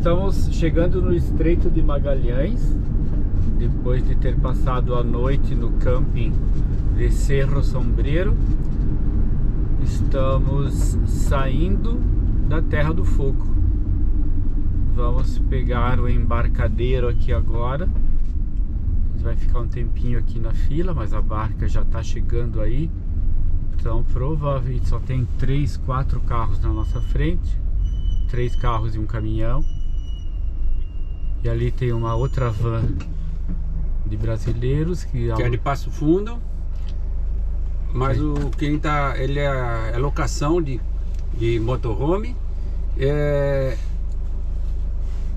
Estamos chegando no Estreito de Magalhães, depois de ter passado a noite no camping de Cerro Sombreiro. Estamos saindo da Terra do Fogo. Vamos pegar o embarcadeiro aqui agora. A gente vai ficar um tempinho aqui na fila, mas a barca já está chegando aí. Então provavelmente só tem 3, 4 carros na nossa frente. 3 carros e um caminhão. E ali tem uma outra van de brasileiros que é de Passo Fundo. Mas ele é locação de motorhome.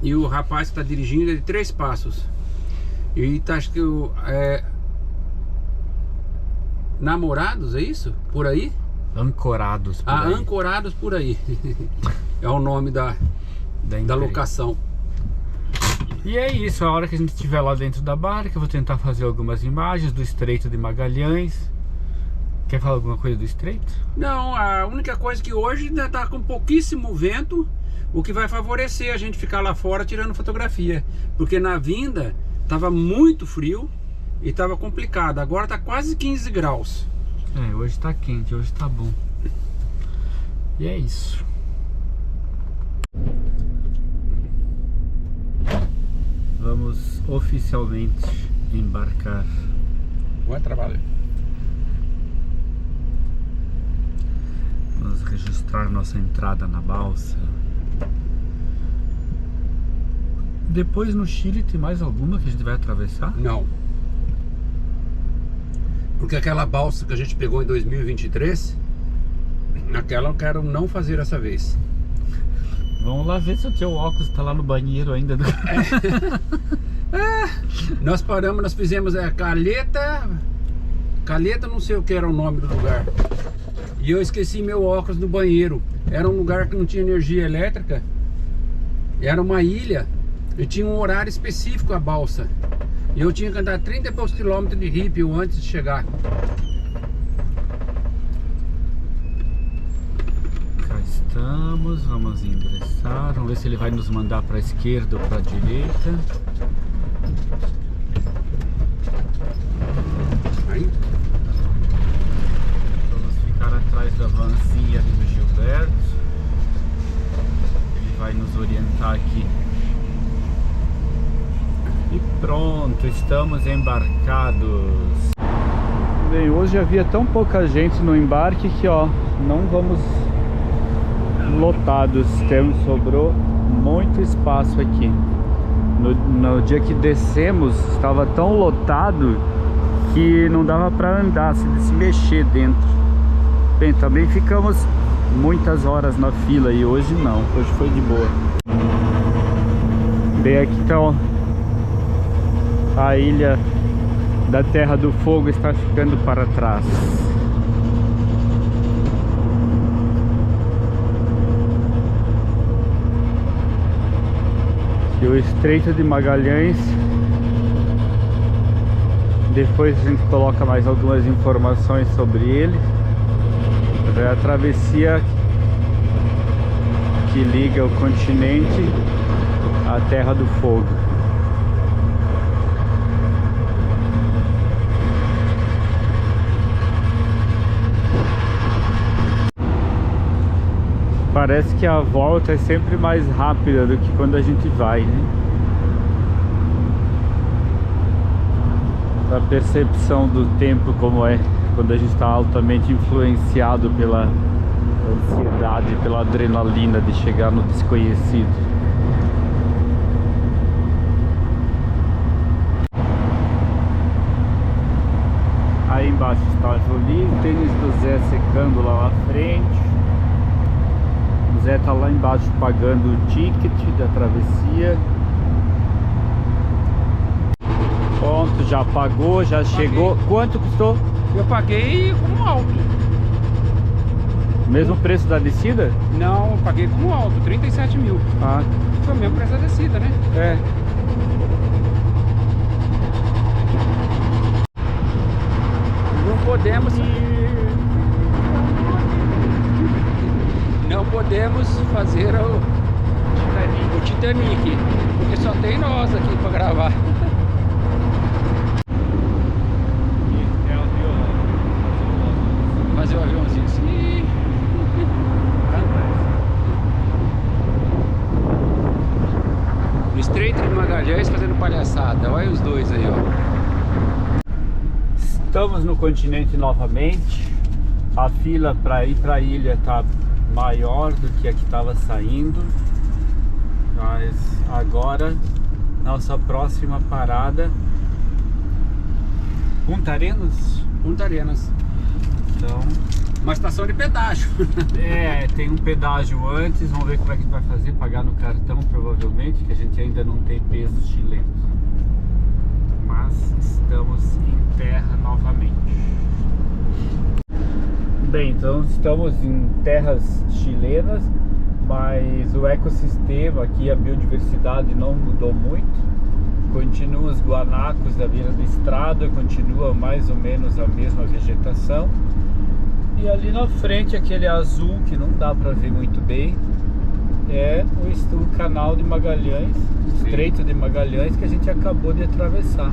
E o rapaz que está dirigindo é de Três Passos. E tá, acho que Namorados, é isso? Por aí? Ancorados por aí. Ancorados por aí. É o nome da locação. E é isso, a hora que a gente estiver lá dentro da barca, eu vou tentar fazer algumas imagens do Estreito de Magalhães. Quer falar alguma coisa do Estreito? Não, a única coisa que hoje ainda tá com pouquíssimo vento, o que vai favorecer a gente ficar lá fora tirando fotografia. Porque na vinda tava muito frio e tava complicado. Agora tá quase 15 graus. Hoje tá quente, hoje tá bom. E é isso. Vamos oficialmente embarcar. Bom trabalho. Vamos registrar nossa entrada na balsa. Depois no Chile tem mais alguma que a gente vai atravessar? Não. Porque aquela balsa que a gente pegou em 2023, aquela eu quero não fazer essa vez. Vamos lá ver se o teu óculos está lá no banheiro ainda. Nós paramos, nós fizemos Caleta, não sei o que era o nome do lugar. E eu esqueci meu óculos no banheiro. Era um lugar que não tinha energia elétrica. Era uma ilha. E tinha um horário específico a balsa. E eu tinha que andar 30 e poucos quilômetros de Rípio antes de chegar. Cá estamos, vamos ingressar. Vamos ver se ele vai nos mandar para a esquerda ou para a direita. Aí. Vamos ficar atrás da vanzinha ali do Gilberto. Ele vai nos orientar aqui. E pronto, estamos embarcados. Bem, hoje havia tão pouca gente no embarque que não vamos lotados. Sobrou muito espaço aqui. No dia que descemos estava tão lotado que não dava para andar, se mexer dentro. Bem, também ficamos muitas horas na fila e hoje não, hoje foi de boa. Bem, aqui então a ilha da Terra do Fogo está ficando para trás. E o Estreito de Magalhães, depois a gente coloca mais algumas informações sobre ele. É a travessia que liga o continente à Terra do Fogo. Parece que a volta é sempre mais rápida do que quando a gente vai, né? A percepção do tempo como é quando a gente está altamente influenciado pela ansiedade, pela adrenalina de chegar no desconhecido. Aí embaixo está a Jolie, o tênis do Zé secando lá na frente. O Zé tá lá embaixo pagando o ticket da travessia. Pronto, já pagou, já chegou. Quanto custou? Eu paguei como alto. Mesmo preço da descida? Não, eu paguei como alto, 37 mil. Ah. Foi o mesmo preço da descida, né? É. Não podemos... Não podemos fazer o o Titanic, porque só tem nós aqui pra gravar. Fazer o aviãozinho assim. No Estreito de Magalhães fazendo palhaçada. Olha os dois aí, ó. Estamos no continente novamente. A fila para ir para a ilha está maior do que a que estava saindo. Mas agora nossa próxima parada, Punta Arenas. Punta Arenas. Então, uma estação de pedágio. tem um pedágio antes. Vamos ver como é que a gente vai fazer. Pagar no cartão provavelmente, que a gente ainda não tem pesos chilenos. Mas estamos em terra novamente. Bem, então estamos em terras chilenas, mas o ecossistema aqui, a biodiversidade não mudou muito. Continuam os guanacos da beira da estrada, continua mais ou menos a mesma vegetação. E ali na frente, aquele azul que não dá para ver muito bem, é o canal de Magalhães, Estreito de Magalhães, que a gente acabou de atravessar.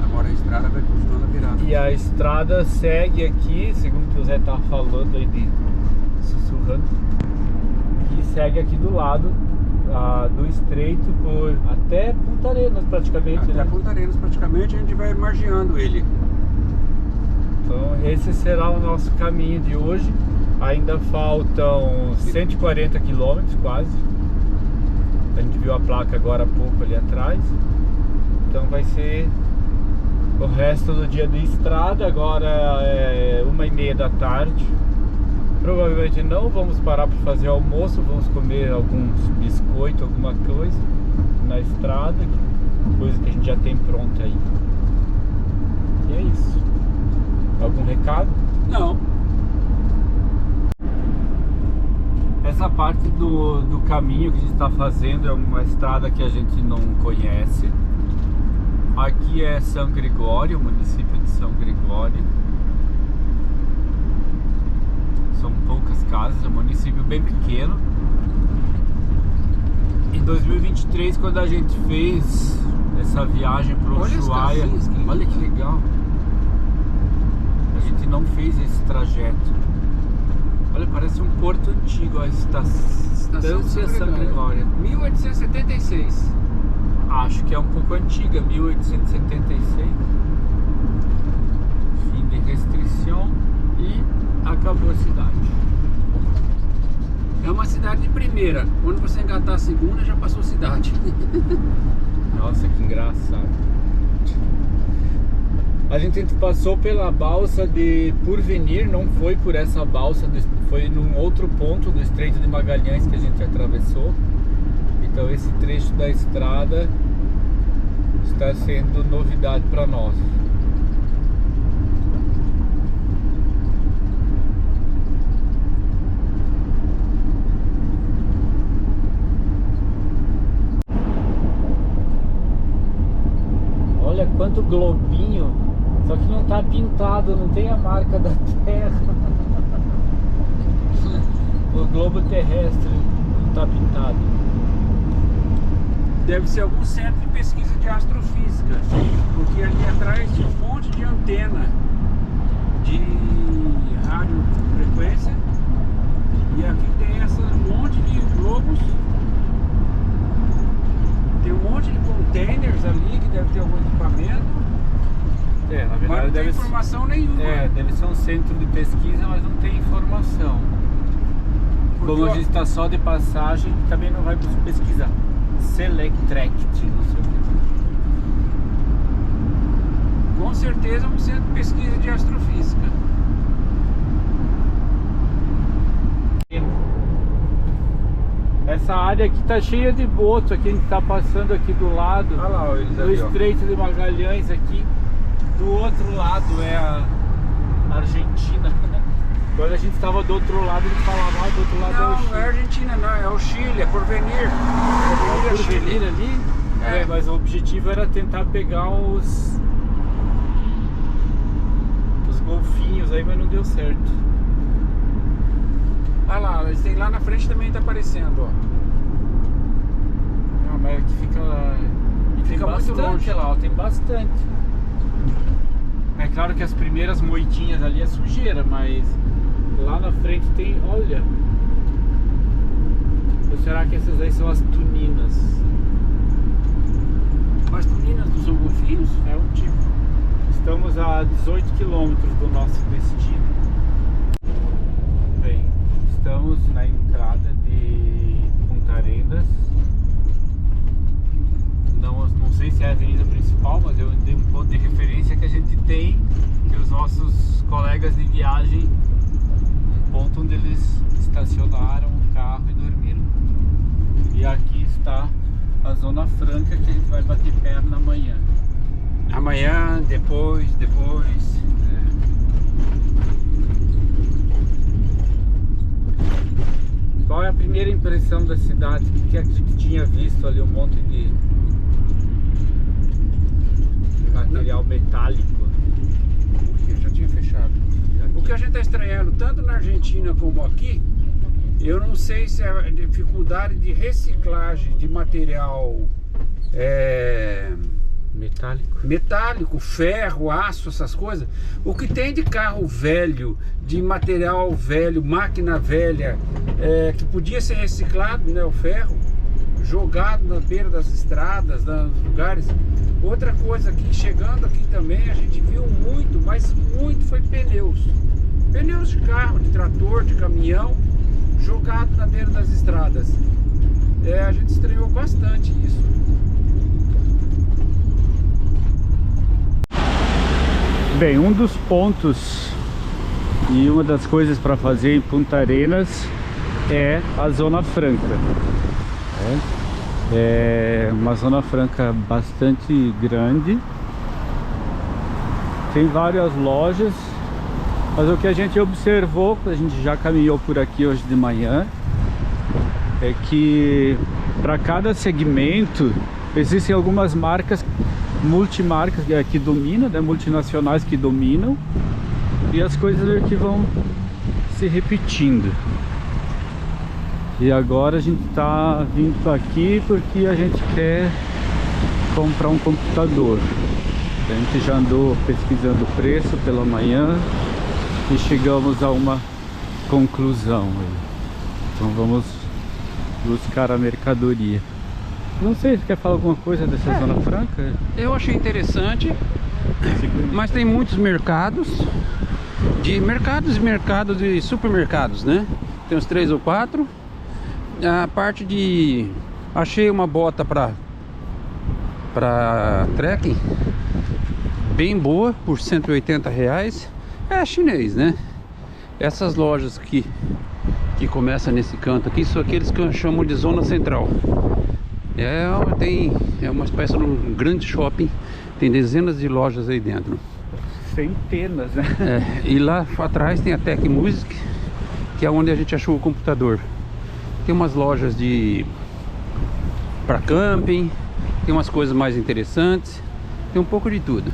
Agora a estrada vai continuando a virada. E a estrada segue aqui, segundo o Zé estava falando aí, sussurrando, e segue aqui do lado do estreito até Punta Arenas praticamente. Até né? Punta Arenas praticamente, a gente vai margeando ele. Então esse será o nosso caminho de hoje. Ainda faltam 140 quilômetros quase. A gente viu a placa agora há pouco ali atrás. Então vai ser o resto do dia de estrada. Agora é 1h30 da tarde. Provavelmente não vamos parar para fazer almoço. Vamos comer alguns biscoitos, alguma coisa na estrada, coisa que a gente já tem pronta aí. E é isso. Algum recado? Não. Essa parte do caminho que a gente está fazendo é uma estrada que a gente não conhece. Aqui é São Gregório, o município de São Gregório. São poucas casas, é um município bem pequeno. Em 2023, quando a gente fez essa viagem para o Ushuaia, olha que legal. A gente não fez esse trajeto. Olha, parece um porto antigo, a Estância São Gregório. 1876. Acho que é um pouco antiga, 1876. Fim de restrição e acabou a cidade. É uma cidade de primeira. Quando você engatar a segunda, já passou cidade. Nossa, que engraçado. A gente passou pela balsa de Porvenir, não foi por essa balsa, foi num outro ponto do Estreito de Magalhães que a gente atravessou. Então esse trecho da estrada está sendo novidade para nós. Olha quanto globinho. Só que não está pintado, não tem a marca da Terra. O globo terrestre não está pintado. Deve ser algum centro de pesquisa de astrofísica, porque ali atrás tinha um monte de antena de radiofrequência e aqui tem um monte de globos, tem um monte de containers ali que deve ter algum equipamento. Na verdade, mas não tem informação nenhuma. Deve ser um centro de pesquisa, mas não tem informação. Porque como a gente está só de passagem, também não vai pesquisar. Selectract, não sei o que. Com certeza é um centro de pesquisa de astrofísica. Essa área aqui tá cheia de botos, aqui a gente tá passando aqui do lado. Olha lá, eles do ali, Estreito de Magalhães aqui. Do outro lado é a Argentina. Quando a gente estava do outro lado, ele falava, do outro lado não, é o Chile. Não, é a Argentina não, é o Chile, é Porvenir. É Porvenir ali? Mas o objetivo era tentar pegar os golfinhos aí, mas não deu certo. Olha lá, eles têm lá na frente também tá aparecendo, ó. mas aqui fica muito longe lá, ó, tem bastante. É claro que as primeiras moitinhas ali é sujeira, mas lá na frente tem, olha. Ou será que essas aí são as tuninas? As tuninas não são golfinhos? É um tipo. Estamos a 18 quilômetros do nosso destino. Bem, estamos na entrada de Punta Arenas. Não sei se é a avenida principal, mas eu dei um ponto de referência que a gente tem, que os nossos colegas de viagem, um ponto onde eles estacionaram o carro e dormiram. E aqui está a Zona Franca, que a gente vai bater perna amanhã. Amanhã, depois. Qual é a primeira impressão da cidade? O que a gente tinha visto ali? Um monte de material metálico. Eu já tinha fechado. O que a gente está estranhando, tanto na Argentina como aqui, eu não sei se é a dificuldade de reciclagem de material metálico, ferro, aço, essas coisas. O que tem de carro velho, de material velho, máquina velha, que podia ser reciclado, né, o ferro, jogado na beira das estradas, nos lugares. Outra coisa que chegando aqui também a gente viu muito, mas muito, foi pneus de carro, de trator, de caminhão, jogado na beira das estradas. A gente estranhou bastante isso. Bem, um dos pontos e uma das coisas para fazer em Punta Arenas é a Zona Franca. É uma Zona Franca bastante grande, tem várias lojas, mas o que a gente observou, a gente já caminhou por aqui hoje de manhã, é que para cada segmento existem algumas marcas, multimarcas que dominam, né, multinacionais que dominam, e as coisas que vão se repetindo. E agora a gente está vindo aqui porque a gente quer comprar um computador. A gente já andou pesquisando o preço pela manhã e chegamos a uma conclusão. Então vamos buscar a mercadoria. Não sei se quer falar alguma coisa dessa Zona Franca. Eu achei interessante, mas tem muitos mercados e mercados de supermercados, né? Tem uns 3 ou 4. A parte de... achei uma bota para trekking bem boa por R$180. É chinês, né? Essas lojas que começam nesse canto aqui são aqueles que chamam de zona central. É uma espécie de um grande shopping. Tem dezenas de lojas aí dentro. Centenas, né? E lá atrás tem a Tech Music, que é onde a gente achou o computador. Tem umas lojas para camping, tem umas coisas mais interessantes, tem um pouco de tudo.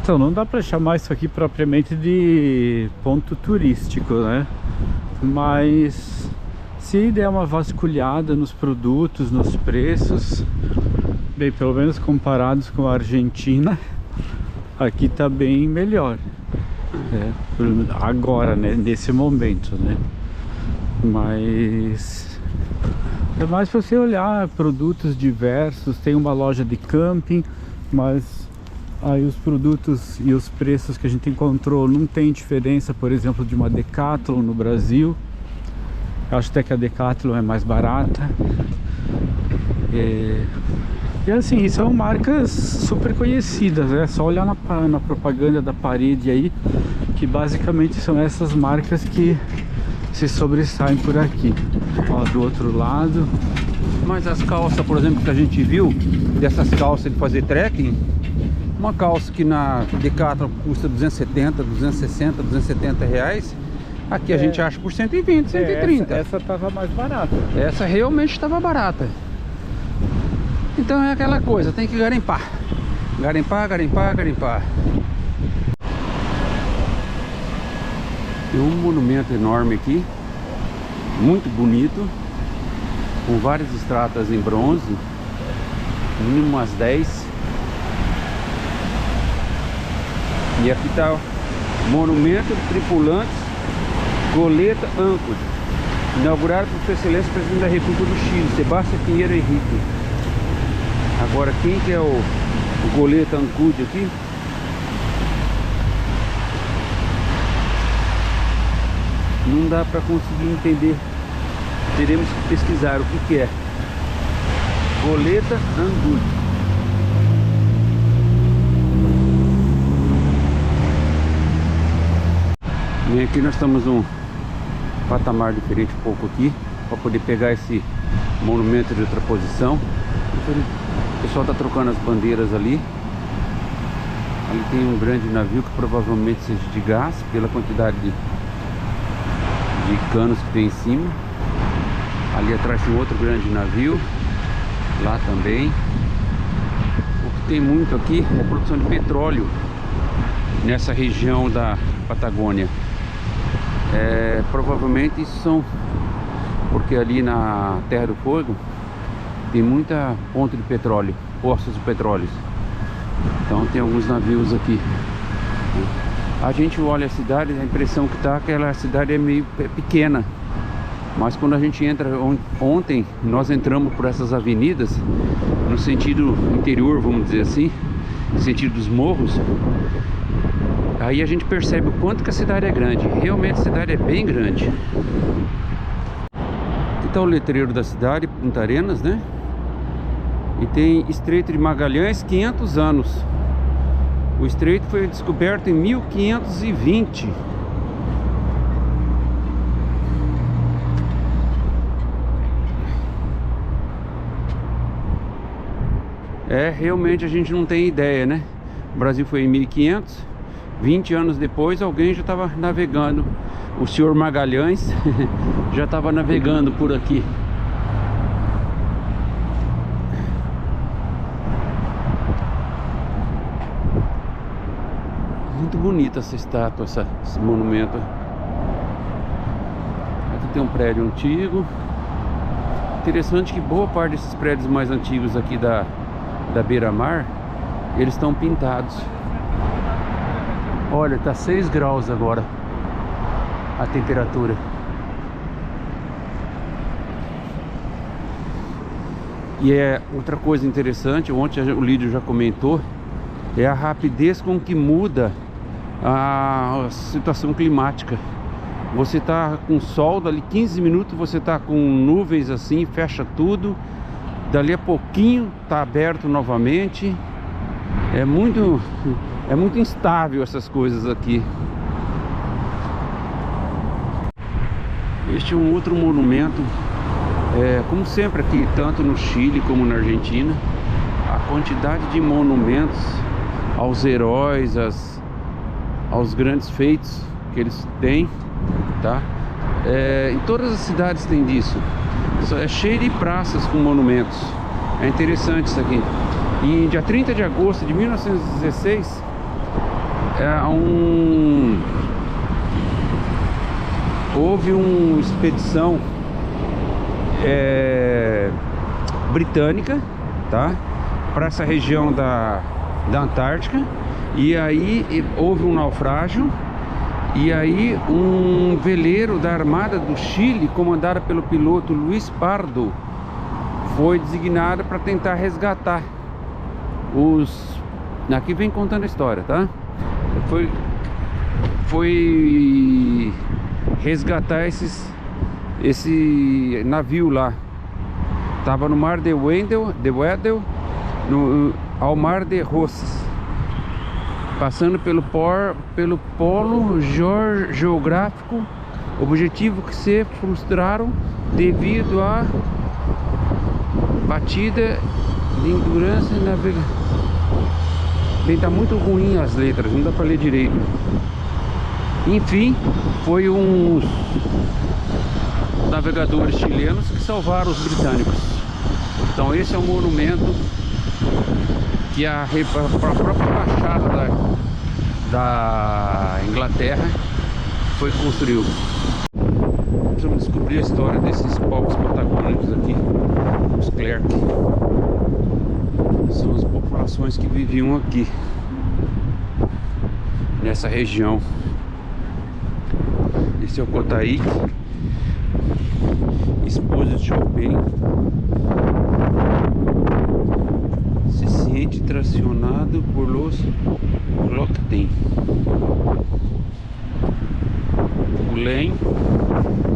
Então não dá para chamar isso aqui propriamente de ponto turístico, né? Mas se der uma vasculhada nos produtos, nos preços, bem, pelo menos comparados com a Argentina, aqui tá bem melhor, agora, né, nesse momento, né? Mas é mais para você olhar produtos diversos. Tem uma loja de camping, mas aí os produtos e os preços que a gente encontrou não tem diferença, por exemplo, de uma Decathlon no Brasil. Eu acho até que a Decathlon é mais barata. E assim, são marcas super conhecidas, é só olhar na propaganda da parede aí, que basicamente são essas marcas que se sobressaem por aqui. Ó, do outro lado. Mas as calças, por exemplo, que a gente viu, dessas calças de fazer trekking, uma calça que na Decathlon custa 270, 260, 270 reais, aqui a gente acha por 120, 130. Essa tava mais barata. Essa realmente estava barata. Então é aquela coisa, tem que garimpar. Garimpar, garimpar, garimpar. Tem um monumento enorme aqui, muito bonito. com várias estátuas em bronze, mínimo umas 10. E aqui está o Monumento de Tripulantes Goleta Anchorage, inaugurado por Sua Excelência Presidente da República do Chile, Sebastião Pinheiro Henrique. Agora, quem que é o Goleta Anchorage aqui? Não dá para conseguir entender. Teremos que pesquisar o que é Goleta Anchorage. E aqui nós estamos num patamar diferente um pouco aqui, para poder pegar esse monumento de outra posição. O pessoal está trocando as bandeiras ali. Ali tem um grande navio que provavelmente seja de gás, pela quantidade de canos que tem em cima. Ali atrás tem outro grande navio, lá também. O que tem muito aqui é a produção de petróleo nessa região da Patagônia. Provavelmente isso são porque ali na Terra do Fogo tem muita ponta de petróleo, poços de petróleo. Então tem alguns navios aqui. A gente olha a cidade, a impressão que tá, aquela cidade é meio pequena. Mas quando a gente entra, ontem nós entramos por essas avenidas no sentido interior, vamos dizer assim, no sentido dos morros. Aí a gente percebe o quanto que a cidade é grande. Realmente a cidade é bem grande. Aqui está o letreiro da cidade, Punta Arenas, né? E tem Estreito de Magalhães, 500 anos. O estreito foi descoberto em 1520. Realmente a gente não tem ideia, né? O Brasil foi em 1500. 20 anos depois alguém já estava navegando. O senhor Magalhães já estava navegando por aqui. Muito bonita essa estátua, esse monumento. Aqui tem um prédio antigo. Interessante que boa parte desses prédios mais antigos aqui da beira-mar, eles estão pintados. Olha, tá 6 graus agora a temperatura. E outra coisa interessante, ontem o Lídio já comentou, é a rapidez com que muda a situação climática. Você tá com sol, dali 15 minutos você tá com nuvens assim, fecha tudo. Dali a pouquinho tá aberto novamente. É muito instável essas coisas aqui. Este é um outro monumento, como sempre aqui, tanto no Chile como na Argentina, a quantidade de monumentos aos heróis, aos grandes feitos que eles têm, tá? Em todas as cidades tem disso. É cheio de praças com monumentos. É interessante isso aqui. E dia 30 de agosto de 1916 houve uma expedição britânica, tá? Para essa região da Antártica. E aí houve um naufrágio. E aí um veleiro da Armada do Chile, comandado pelo piloto Luiz Pardo, foi designado para tentar resgatar aqui vem contando a história, tá? Foi resgatar esse navio lá. Tava no mar de Weddell, ao mar de Rosas, passando pelo polo geográfico, objetivo que se frustraram devido à batida de endurance e navegação. Bem, tá muito ruim as letras, não dá para ler direito. Enfim, foi uns navegadores chilenos que salvaram os britânicos. Então esse é um monumento que a própria embaixada da Inglaterra construiu. nós vamos descobrir a história desses povos patagônicos aqui, os Clerc. São as populações que viviam aqui, nessa região. Esse é o Cotaíque, esposa de Chopin. Se sente tracionado por los Locten. O Len,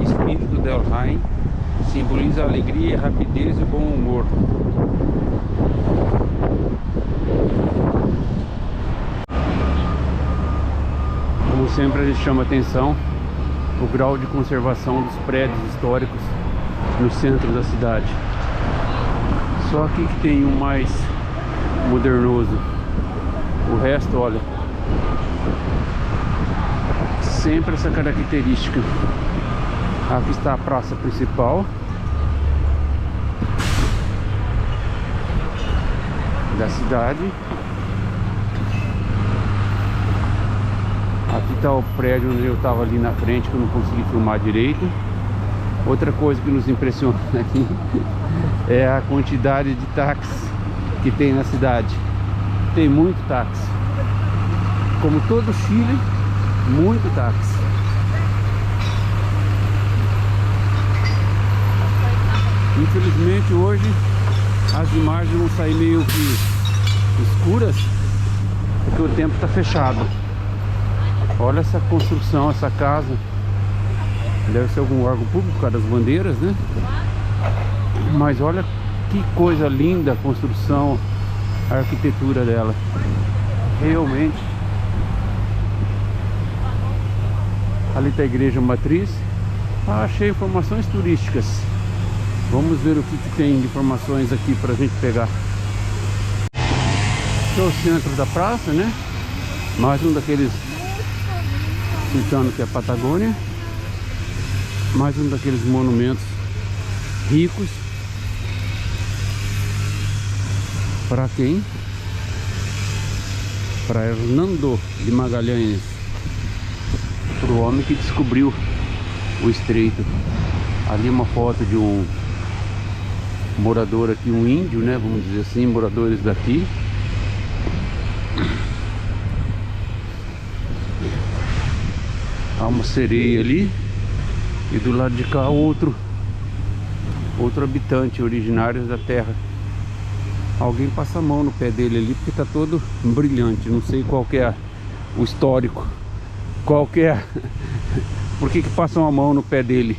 espírito del Rhein, simboliza a alegria, a rapidez e o bom humor. Como sempre, a gente chama atenção o grau de conservação dos prédios históricos no centro da cidade. Só aqui que tem um mais modernoso. O resto, olha, sempre essa característica. Aqui está a praça principal da cidade. Aqui está o prédio onde eu estava ali na frente, que eu não consegui filmar direito. Outra coisa que nos impressiona aqui é a quantidade de táxis que tem na cidade. Tem muito táxi. Como todo o Chile, muito táxi. Infelizmente hoje as imagens vão sair meio que escuras, porque o tempo está fechado. Olha essa construção, essa casa. Deve ser algum órgão público por causa das bandeiras, né? Mas olha que coisa linda a construção, a arquitetura dela. Realmente. Ali está a igreja matriz. Achei informações turísticas. Vamos ver o que tem de informações aqui para a gente pegar. Esse é o centro da praça, né? Mais um daqueles, citando que é a Patagônia. Mais um daqueles monumentos ricos. Para quem? Para Hernando de Magalhães, para o homem que descobriu o estreito. Ali uma foto de um morador aqui, um índio, né? Vamos dizer assim, moradores daqui. Há uma sereia ali. E do lado de cá outro habitante originário da terra. Alguém passa a mão no pé dele ali porque está todo brilhante. Não sei qual que é o histórico. Qual que é? Por que passam a mão no pé dele?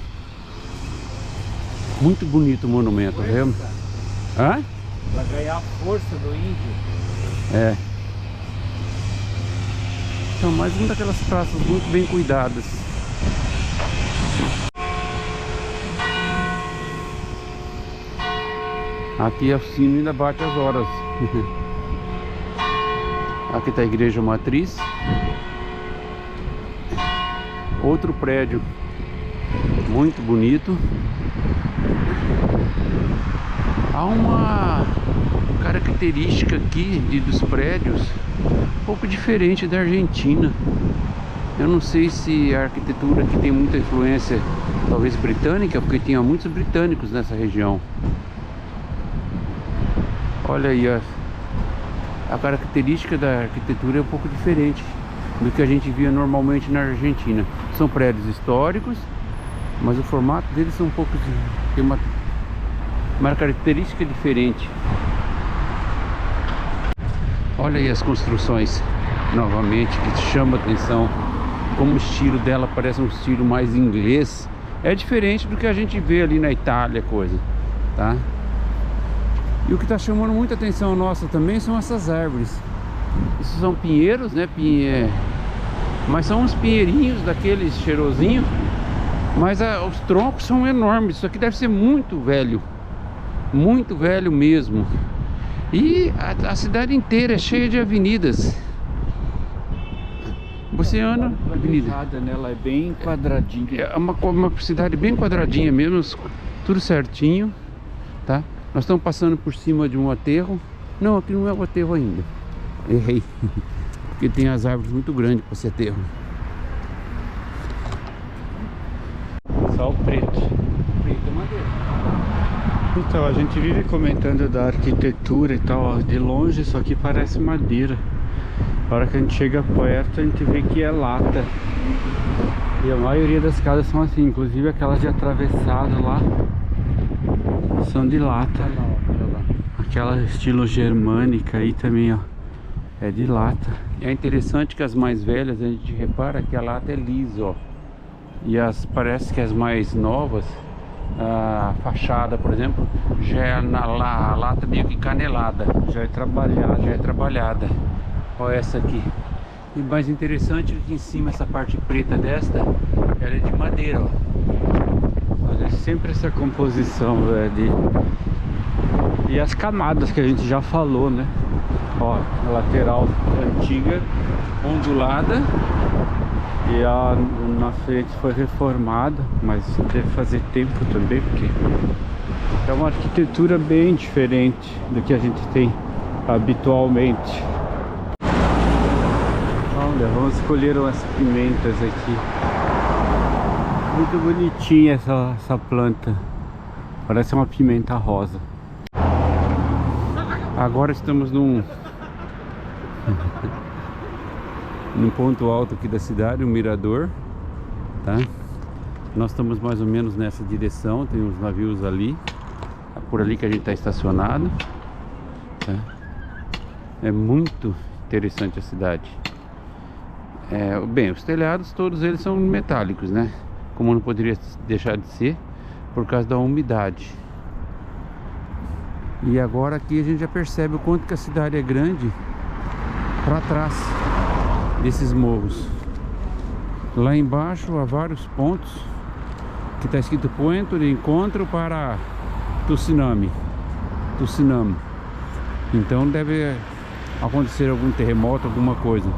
Muito bonito o monumento, viu? Hã? Para ganhar a força do índio. É. Então, mais uma daquelas praças muito bem cuidadas. Aqui o sino ainda bate as horas. Aqui está a igreja matriz. Outro prédio muito bonito. Há uma característica aqui dos prédios um pouco diferente da Argentina. Eu não sei se a arquitetura aqui tem muita influência, talvez britânica, porque tinha muitos britânicos nessa região. Olha aí, a característica da arquitetura é um pouco diferente do que a gente via normalmente na Argentina. São prédios históricos, mas o formato deles são um pouco, tem uma característica diferente. Olha aí as construções novamente, que chama a atenção. Como o estilo dela parece um estilo mais inglês. É diferente do que a gente vê ali na Itália, coisa, tá? E o que está chamando muita atenção nossa também são essas árvores. Isso são pinheiros, né? Mas são uns pinheirinhos daqueles cheirosinhos. Mas os troncos são enormes. Isso aqui deve ser muito velho. Muito velho mesmo. E a cidade inteira é cheia de avenidas. Você anda avenida, né? Ela é bem quadradinha. É uma cidade bem quadradinha mesmo. Tudo certinho, tá? Nós estamos passando por cima de um aterro. Não, aqui não é o aterro ainda. Errei. Porque tem as árvores muito grandes para ser aterro. Só o preto. Preto é madeira. Então, a gente vive comentando da arquitetura e tal, ó, de longe isso aqui parece madeira. A hora que a gente chega perto, a gente vê que é lata. E a maioria das casas são assim, inclusive aquelas de atravessado lá são de lata. Aquela estilo germânica aí também, ó, é de lata. É interessante que as mais velhas, a gente repara que a lata é lisa, ó. E parece que as mais novas, a fachada, por exemplo, já é a lata meio que canelada, já é trabalhada. Olha essa aqui. E mais interessante é que em cima, essa parte preta desta, ela é de madeira, ó. Olha, sempre essa composição, e as camadas que a gente já falou, né? Ó, a lateral antiga, ondulada, e na frente foi reformada, mas deve fazer tempo também, porque é uma arquitetura bem diferente do que a gente tem habitualmente. Olha, vamos escolher umas pimentas aqui. Muito bonitinha essa planta. Parece uma pimenta rosa. Agora estamos num ponto alto aqui da cidade, um mirador, tá? Nós estamos mais ou menos nessa direção, tem uns navios ali, é por ali que a gente está estacionado, tá? É muito interessante a cidade. Bem, os telhados todos eles são metálicos, né? Como não poderia deixar de ser, por causa da umidade. E agora aqui a gente já percebe o quanto que a cidade é grande para trás desses morros. Lá embaixo há vários pontos que está escrito ponto de encontro para Tsunami. Então deve acontecer algum terremoto, alguma coisa.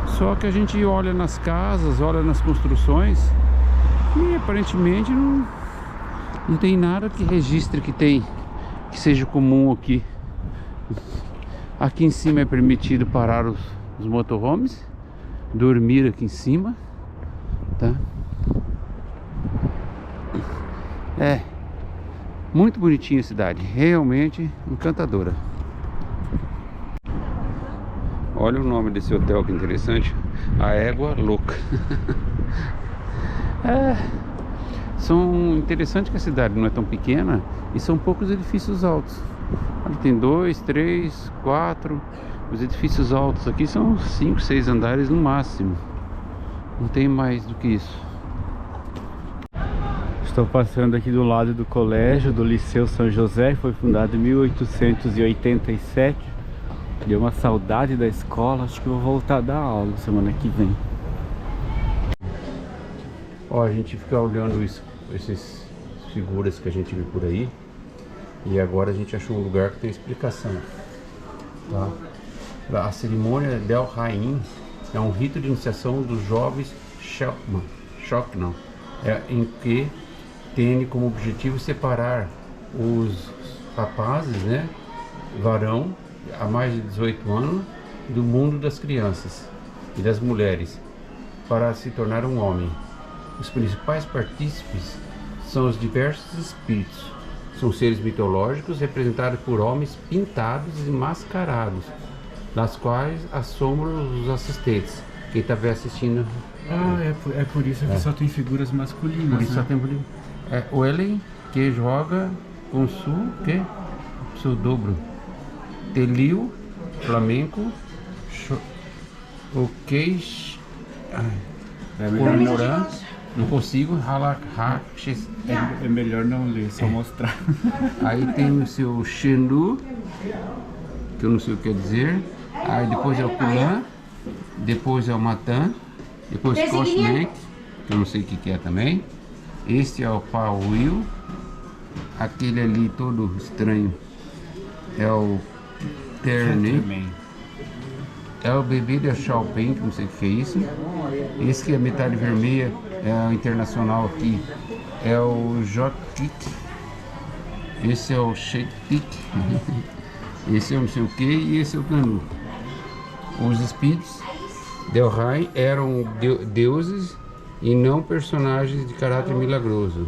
Só que a gente olha nas casas, olha nas construções e aparentemente não tem nada que registre que seja comum aqui. Aqui em cima é permitido parar os motorhomes, dormir aqui em cima, tá? É muito bonitinha a cidade, realmente encantadora. Olha o nome desse hotel, que interessante, a Égua Louca. São interessantes que a cidade não é tão pequena e são poucos edifícios altos. Ali tem 2, 3, 4. Os edifícios altos aqui são 5, 6 andares no máximo. Não tem mais do que isso. Estou passando aqui do lado do colégio, do Liceu São José, foi fundado em 1887. Deu uma saudade da escola, acho que vou voltar a dar aula semana que vem. Ó, a gente fica olhando essas figuras que a gente vê por aí. E agora a gente achou um lugar que tem explicação, tá? A cerimônia Del Rain é um rito de iniciação dos jovens Shokman, em que tem como objetivo separar os rapazes, né, varão, há mais de 18 anos, do mundo das crianças e das mulheres, para se tornar um homem. Os principais partícipes são os diversos espíritos. São seres mitológicos representados por homens pintados e mascarados, das quais assombram os assistentes. Quem está assistindo... É por isso que só tem figuras masculinas. Por isso, né? Só tem o Ellen, que joga com Su, que seu dobro. Telio, flamenco, o queijo, Cormorã, não consigo, é melhor não ler, só mostrar. Aí tem o seu Xenu, que eu não sei o que quer dizer. Aí depois é o Kulan, depois é o Matan, depois o Cosmek, que eu não sei o que é também. Este é o Pau Will, aquele ali todo estranho é o Terne, é o bebê da Xiaoping, que não sei o que é isso. Esse que é metade vermelha é o internacional aqui, é o Jotik. Esse é o Sheitik. Esse é o não sei o que e esse é o Canu. Os espíritos Del Rai eram deuses e não personagens de caráter milagroso.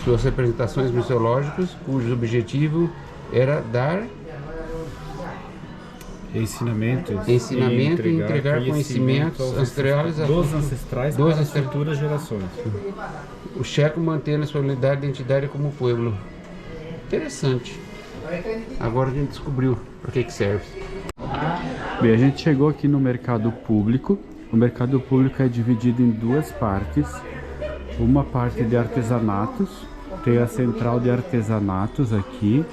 Suas representações mitológicas, cujo objetivo era dar ensinamento e entregar conhecimentos ancestrais dos ancestrais para as futuras gerações. O checo mantendo a sua unidade de identidade como povo. Interessante. Agora a gente descobriu para que serve. Bem, a gente chegou aqui no mercado público. O mercado público é dividido em duas partes. Uma parte de artesanatos, tem a central de artesanatos aqui.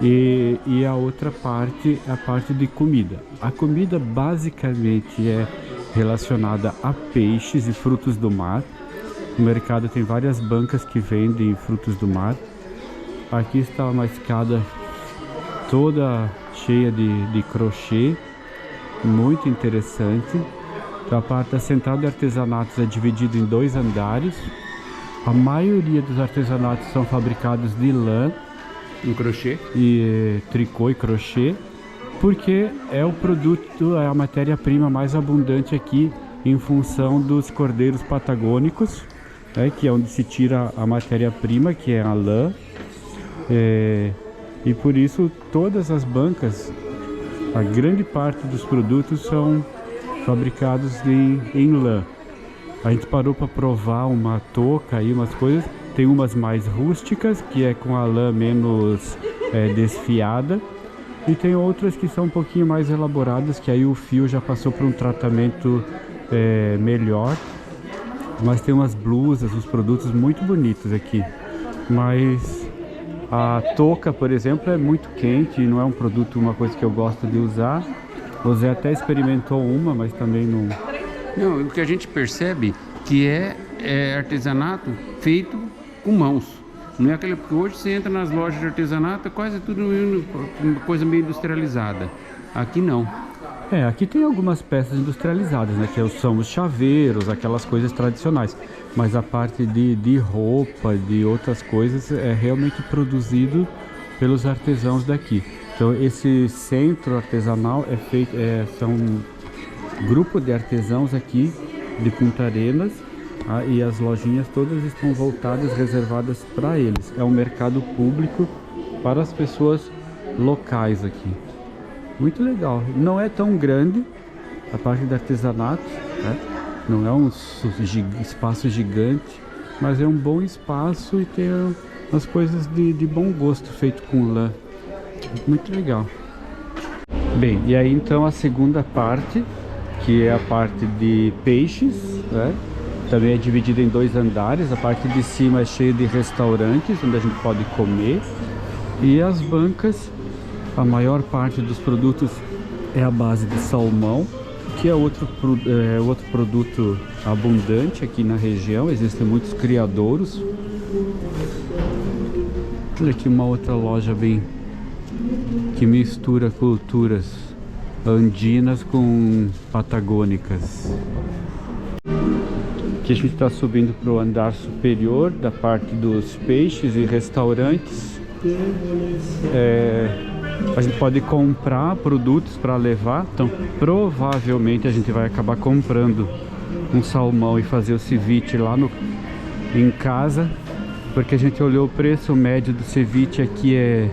E a outra parte é a parte de comida. A comida basicamente é relacionada a peixes e frutos do mar. No mercado tem várias bancas que vendem frutos do mar. Aqui está uma escada toda cheia de crochê, muito interessante. Então, a parte da central de artesanatos é dividida em 2 andares. A maioria dos artesanatos são fabricados de lã, crochê e tricô e crochê, porque é o produto, é a matéria-prima mais abundante aqui em função dos cordeiros patagônicos, que é onde se tira a matéria-prima, que é a lã. E por isso todas as bancas, a grande parte dos produtos são fabricados em lã. A gente parou para provar uma touca e umas coisas. Tem umas mais rústicas, que é com a lã menos desfiada. E tem outras que são um pouquinho mais elaboradas, que aí o fio já passou por um tratamento melhor. Mas tem umas blusas, uns produtos muito bonitos aqui. Mas a touca, por exemplo, é muito quente, não é um produto, uma coisa que eu gosto de usar. O Zé até experimentou uma, mas também não... Não, o que a gente percebe que é artesanato feito com mãos. Não é aquele, porque hoje você entra nas lojas de artesanato, é quase tudo uma coisa meio industrializada. Aqui não. Aqui tem algumas peças industrializadas, né? Que são os chaveiros, aquelas coisas tradicionais. Mas a parte de roupa, de outras coisas, é realmente produzido pelos artesãos daqui. Então esse centro artesanal é feito, são um grupo de artesãos aqui de Punta Arenas. E as lojinhas todas estão voltadas, reservadas para eles. É um mercado público para as pessoas locais aqui. Muito legal. Não é tão grande a parte de artesanato, né? Não é um espaço gigante, mas é um bom espaço e tem umas coisas de bom gosto feito com lã. Muito legal. Bem, e aí então a segunda parte, que é a parte de peixes, né? Também é dividida em 2 andares. A parte de cima é cheia de restaurantes, onde a gente pode comer. E as bancas, a maior parte dos produtos é a base de salmão, que é outro produto abundante aqui na região. Existem muitos criadouros. Olha aqui uma outra loja bem que mistura culturas andinas com patagônicas. Aqui a gente está subindo para o andar superior da parte dos peixes e restaurantes. A gente pode comprar produtos para levar, então provavelmente a gente vai acabar comprando um salmão e fazer o ceviche lá em casa, porque a gente olhou o preço médio do ceviche aqui é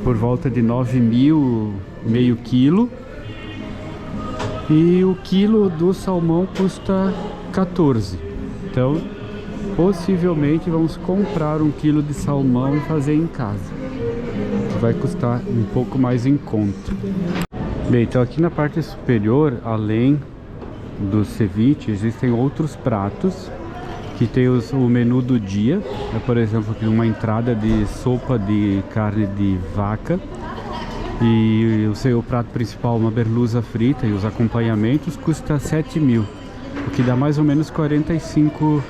por volta de 9.000, meio quilo, e o quilo do salmão custa 14. Então possivelmente vamos comprar 1 quilo de salmão e fazer em casa. Vai custar um pouco mais em conta. Bem, então aqui na parte superior, além do ceviche, existem outros pratos que tem o menu do dia. Por exemplo, aqui uma entrada de sopa de carne de vaca, e o seu prato principal, uma merluza frita, e os acompanhamentos custa 7.000, o que dá mais ou menos R$45.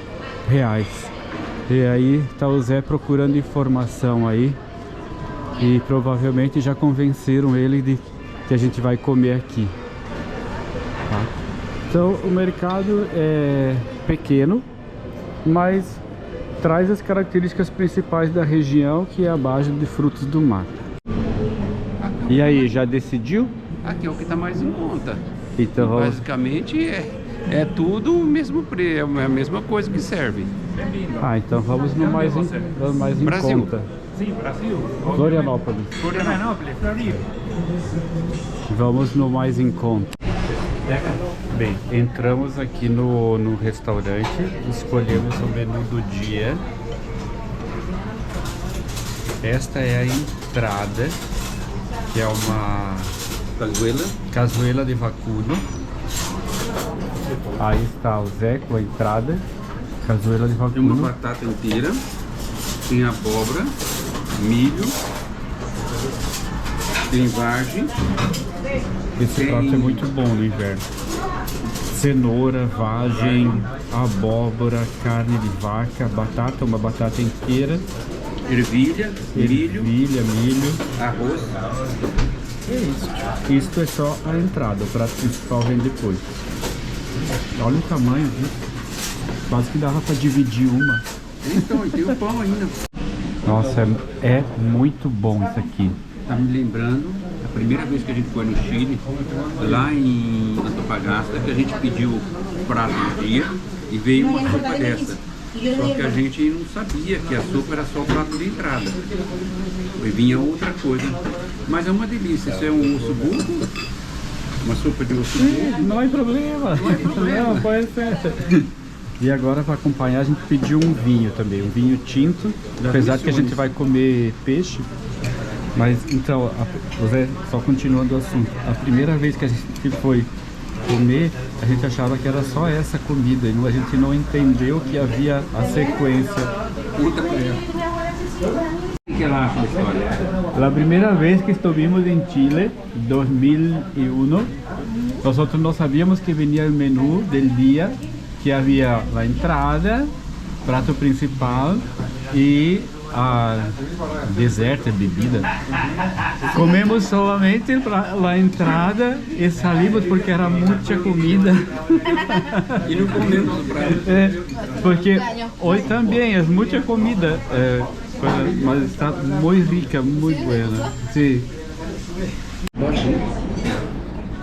E aí tá o Zé procurando informação aí, e provavelmente já convenceram ele de que a gente vai comer aqui, tá? Então o mercado é pequeno, mas traz as características principais da região, que é a base de frutos do mar. E aí, já decidiu? Aqui é o que está mais em conta. Então basicamente É tudo o mesmo preço, é a mesma coisa que serve. Ah, então vamos no mais em Brasil. conta. Sim, Brasil. Florianópolis. Florianópolis, Floripa. Vamos no mais em conta. Bem, entramos aqui no restaurante, escolhemos o menu do dia. Esta é a entrada, que é uma cazuela de vacuno. Aí está o Zé com a entrada, cazuela de Tem uma vacuno. batata inteira, tem abóbora, milho, tem vagem. Esse prato é muito bom no inverno. Cenoura, vagem, abóbora, carne de vaca, batata, uma batata inteira, Ervilha, milho, milho. arroz. É isso. Isto é só a entrada, o prato principal vem depois. Olha o tamanho disso. Quase que dava para dividir uma. Então, e tem o pão ainda. Nossa, é muito bom isso aqui. Tá me lembrando a primeira vez que a gente foi no Chile, lá em Antofagasta, que a gente pediu o prato do dia e veio uma sopa dessa. Só que a gente não sabia que a sopa era só o prato de entrada. E vinha outra coisa. Mas é uma delícia. Isso é um osso burro, uma sopa de osso burro. Não é problema. Não é problema. Não, pode ser. E agora para acompanhar a gente pediu um vinho também, um vinho tinto, apesar de que a gente vai comer peixe. Mas então, José, só continuando o assunto, a primeira vez que a gente foi comer, a gente achava que era só essa comida e a gente não entendeu que havia a sequência. Outra coisa. O que ela acha da história? A primeira vez que estivemos em Chile, 2001, nosotros no sabíamos que venía el menú del día, que había la entrada, prato principal e a deserta, bebida. Comemos solamente a entrada e salimos porque era muita comida. E não comemos o prato. Porque hoje também é muita comida, mas está muito rica, muito boa. Sim.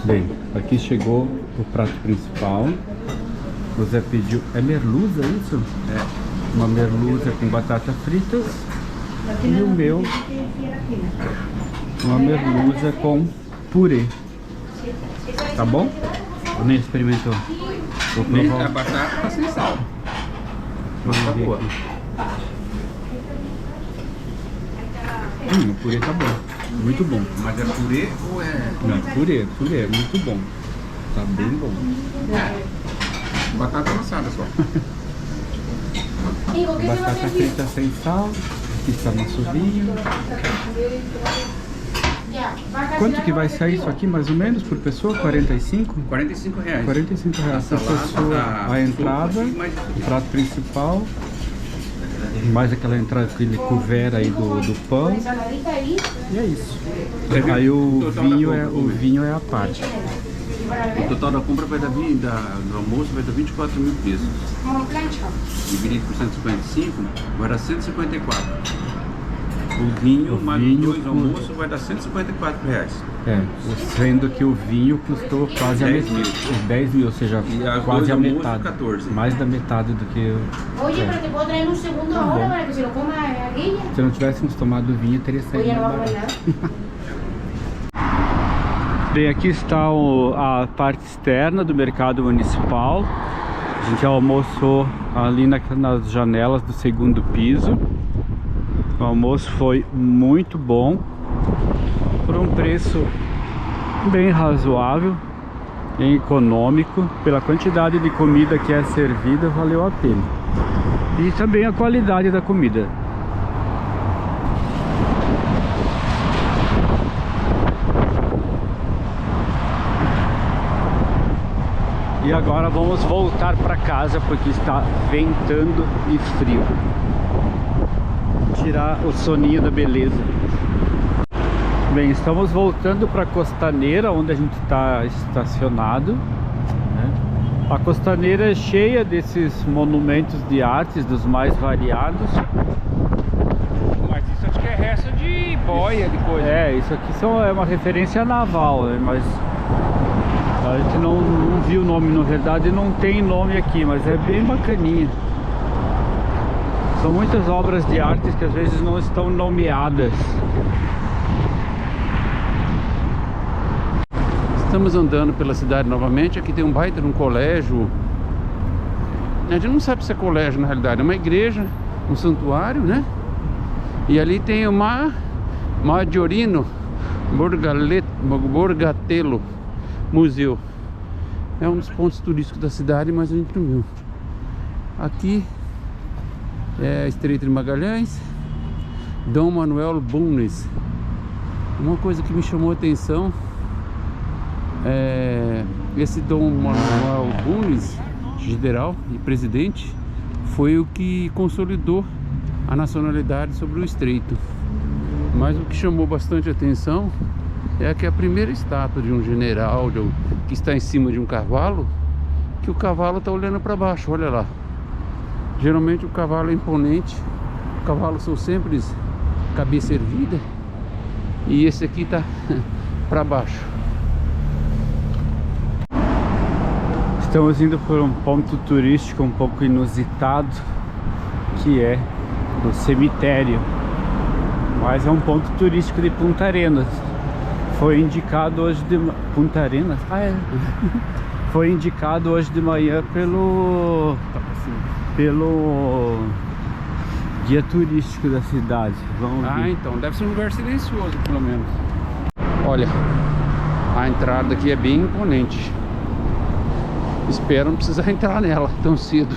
Bem, aqui chegou o prato principal. O Zé pediu, é merluza isso? É. Uma merluza com batata fritas e o meu uma merluza com purê. Tá bom? Ou nem experimentou? Vou provar. A batata tá sem sal. Mas tá boa. O purê tá bom, muito bom. Mas é purê ou é... Não, purê, é muito bom. Tá bem bom. Batata amassada só. Batata frita sem sal, aqui está nosso vinho. Quanto que vai sair isso aqui mais ou menos por pessoa? 45? R$ 45. R$ 45 por A salada, pessoa, a entrada, sopa e mais isso aqui. o prato principal, mais aquela entrada, aquele couvert aí do pão. E é isso. Aí o vinho é a parte. O total da compra vai dar do almoço vai dar 24 mil pesos. Dividido por 155 vai dar 154. O vinho mais os dois almoços vai dar 154 reais. Sendo que o vinho custou quase 10 a metade. 10 mil, ou seja, E as quase dois a almoços, metade. 14. Mais da metade do que eu. Oye, pero te puedo traer un segundo ahora para que se lo coma a Guilla. Se não tivéssemos tomado vinho, teria saído Oye, no mais vamos a barato. bailar. Bem, aqui está a parte externa do mercado municipal. A gente almoçou ali nas janelas do segundo piso. O almoço foi muito bom, por um preço bem razoável, bem econômico. Pela quantidade de comida que é servida, valeu a pena. E também a qualidade da comida. E agora vamos voltar para casa porque está ventando e frio. Tirar o soninho da beleza. Bem, estamos voltando para a Costaneira, onde a gente está estacionado, né? A Costaneira é cheia desses monumentos de artes dos mais variados. Mas isso acho que é resto de boia, de coisa. Isso aqui é uma referência naval, né? Mas A gente não viu o nome, na verdade não tem nome aqui, mas é bem bacaninha. São muitas obras de arte que às vezes não estão nomeadas. Estamos andando pela cidade novamente. Aqui tem um baita de um colégio. A gente não sabe se é colégio na realidade, é uma igreja, um santuário, né? E ali tem o Maggiorino Borgatello Museu. É um dos pontos turísticos da cidade, mas a gente não viu. Aqui é Estreito de Magalhães, Dom Manuel Bundes. Uma coisa que me chamou a atenção é esse Dom Manuel Bundes, general e presidente, foi o que consolidou a nacionalidade sobre o estreito. Mas o que chamou bastante atenção é que a primeira estátua de um general que está em cima de um cavalo, que o cavalo está olhando para baixo, olha lá. Geralmente o cavalo é imponente, os cavalos são sempre cabeça erguida, e esse aqui está para baixo. Estamos indo por um ponto turístico um pouco inusitado, que é o cemitério. Mas é um ponto turístico de Punta Arenas. Foi indicado hoje de Punta Arenas? Foi indicado hoje de manhã pelo guia turístico da cidade. Vamos ver. Então deve ser um lugar silencioso, pelo menos. Olha, a entrada aqui é bem imponente. Espero não precisar entrar nela tão cedo.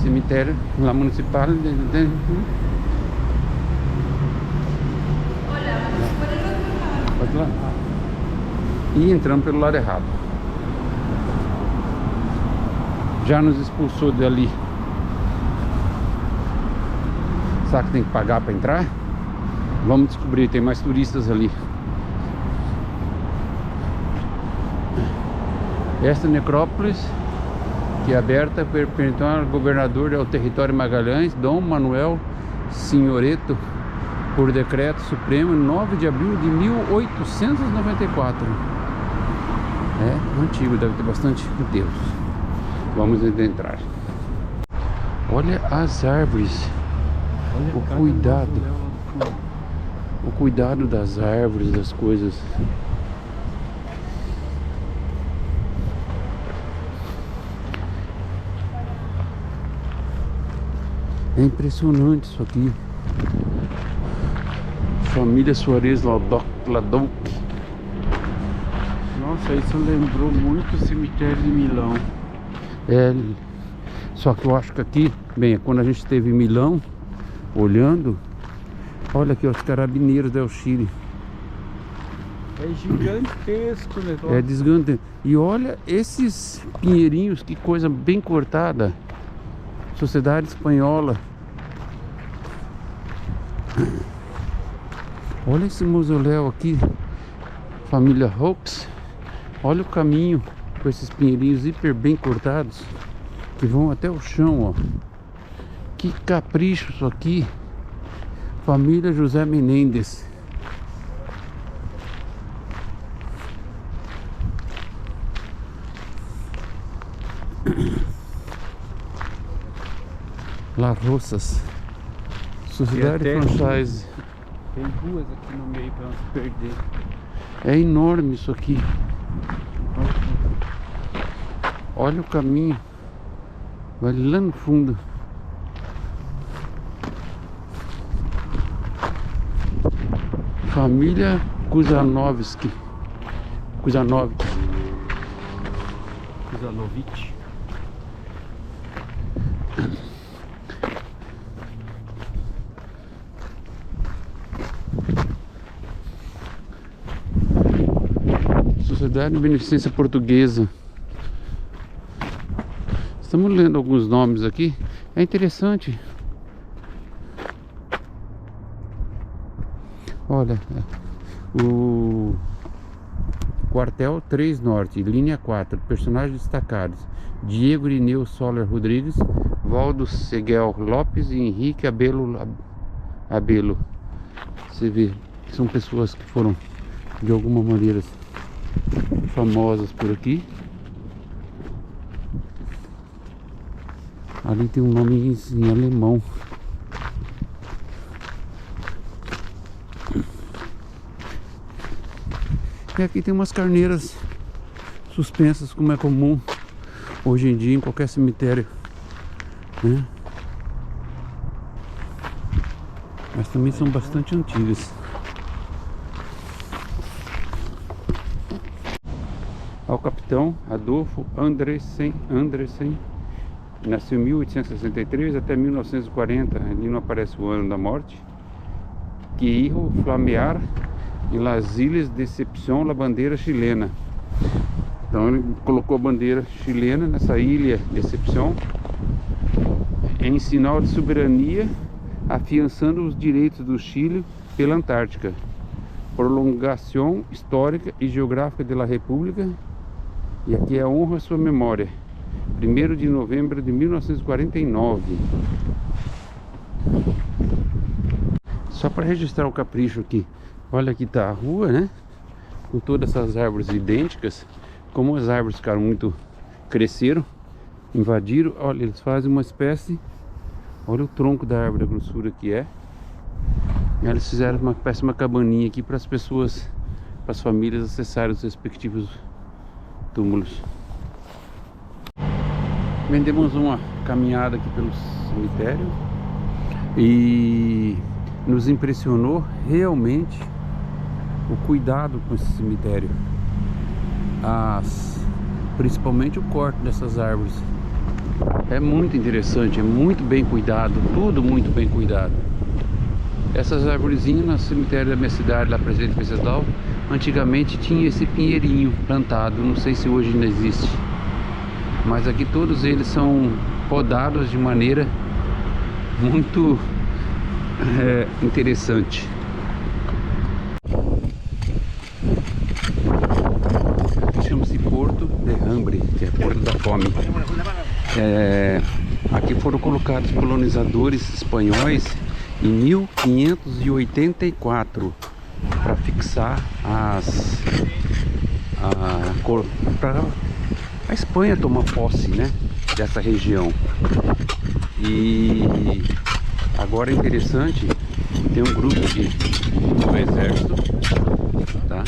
Cemitério lá municipal. Pode lá. E entramos pelo lado errado. Já nos expulsou dali. Será que tem que pagar para entrar? Vamos descobrir, tem mais turistas ali. Esta necrópolis, que é aberta, pertenceu ao governador ao território Magalhães, Dom Manuel Signoreto, por decreto supremo, 9 de abril de 1894. É antigo, deve ter bastante enterros. Vamos entrar. Olha as árvores. Olha o cuidado das árvores, das coisas. É impressionante isso aqui. Família Soares Ladoc. Nossa, isso lembrou muito o cemitério de Milão. É, só que eu acho que aqui, bem, quando a gente esteve em Milão, olhando, olha aqui os carabineiros do Chile. É gigantesco o negócio. É desgante. E olha esses pinheirinhos, que coisa bem cortada. Sociedade Espanhola. Olha esse mausoléu aqui, família Hawks. Olha o caminho com esses pinheirinhos hiper bem cortados, que vão até o chão, ó. Que capricho isso aqui. Família José Menendez. Las Rosas. Sociedade Franchise. Tem ruas aqui no meio para não se perder. É enorme isso aqui. Olha o caminho. Vai lá no fundo. Família Kuzanovski. Kuzanovich. Sociedade de Beneficência Portuguesa. Estamos lendo alguns nomes aqui. É interessante. Olha, o Quartel 3 Norte, linha 4, personagens destacados: Diego Irineu Soler Rodrigues, Valdo Seguel Lopes e Henrique Abelo. Você vê, São pessoas que foram de alguma maneira famosas por aqui. Ali tem um nome em alemão. E aqui tem umas carneiras suspensas, como é comum hoje em dia em qualquer cemitério, né? Mas também são bastante antigas. O capitão Adolfo Andresen nasceu em 1863 até 1940, ali não aparece o ano da morte. Que hijo flamear em las Ilhas Decepción, a bandeira chilena. Então ele colocou a bandeira chilena nessa ilha Decepción em sinal de soberania, afiançando os direitos do Chile pela Antártica. Prolongação histórica e geográfica da República. E aqui é honra a sua memória. 1º de novembro de 1949. Só para registrar o capricho aqui. Olha, aqui tá a rua, né? Com todas essas árvores idênticas. Como as árvores ficaram muito... cresceram, invadiram. Olha, eles fazem uma espécie... Olha o tronco da árvore, a grossura que é. E eles fizeram uma péssima cabaninha aqui para as pessoas, para as famílias acessarem os respectivos túmulos. Vendemos uma caminhada aqui pelo cemitério e nos impressionou realmente o cuidado com esse cemitério, principalmente o corte dessas árvores. É muito interessante, é muito bem cuidado, tudo muito bem cuidado. Essas arvorezinhas no cemitério da minha cidade, lá Presidente Venceslau, antigamente tinha esse pinheirinho plantado, não sei se hoje ainda existe. Mas aqui todos eles são podados de maneira muito interessante. Aqui chama-se Porto de Hambre, que é Porto da Fome. Aqui foram colocados colonizadores espanhóis em 1584 para fixar para a Espanha tomar posse, né, dessa região. E agora é interessante, tem um grupo do exército, tá?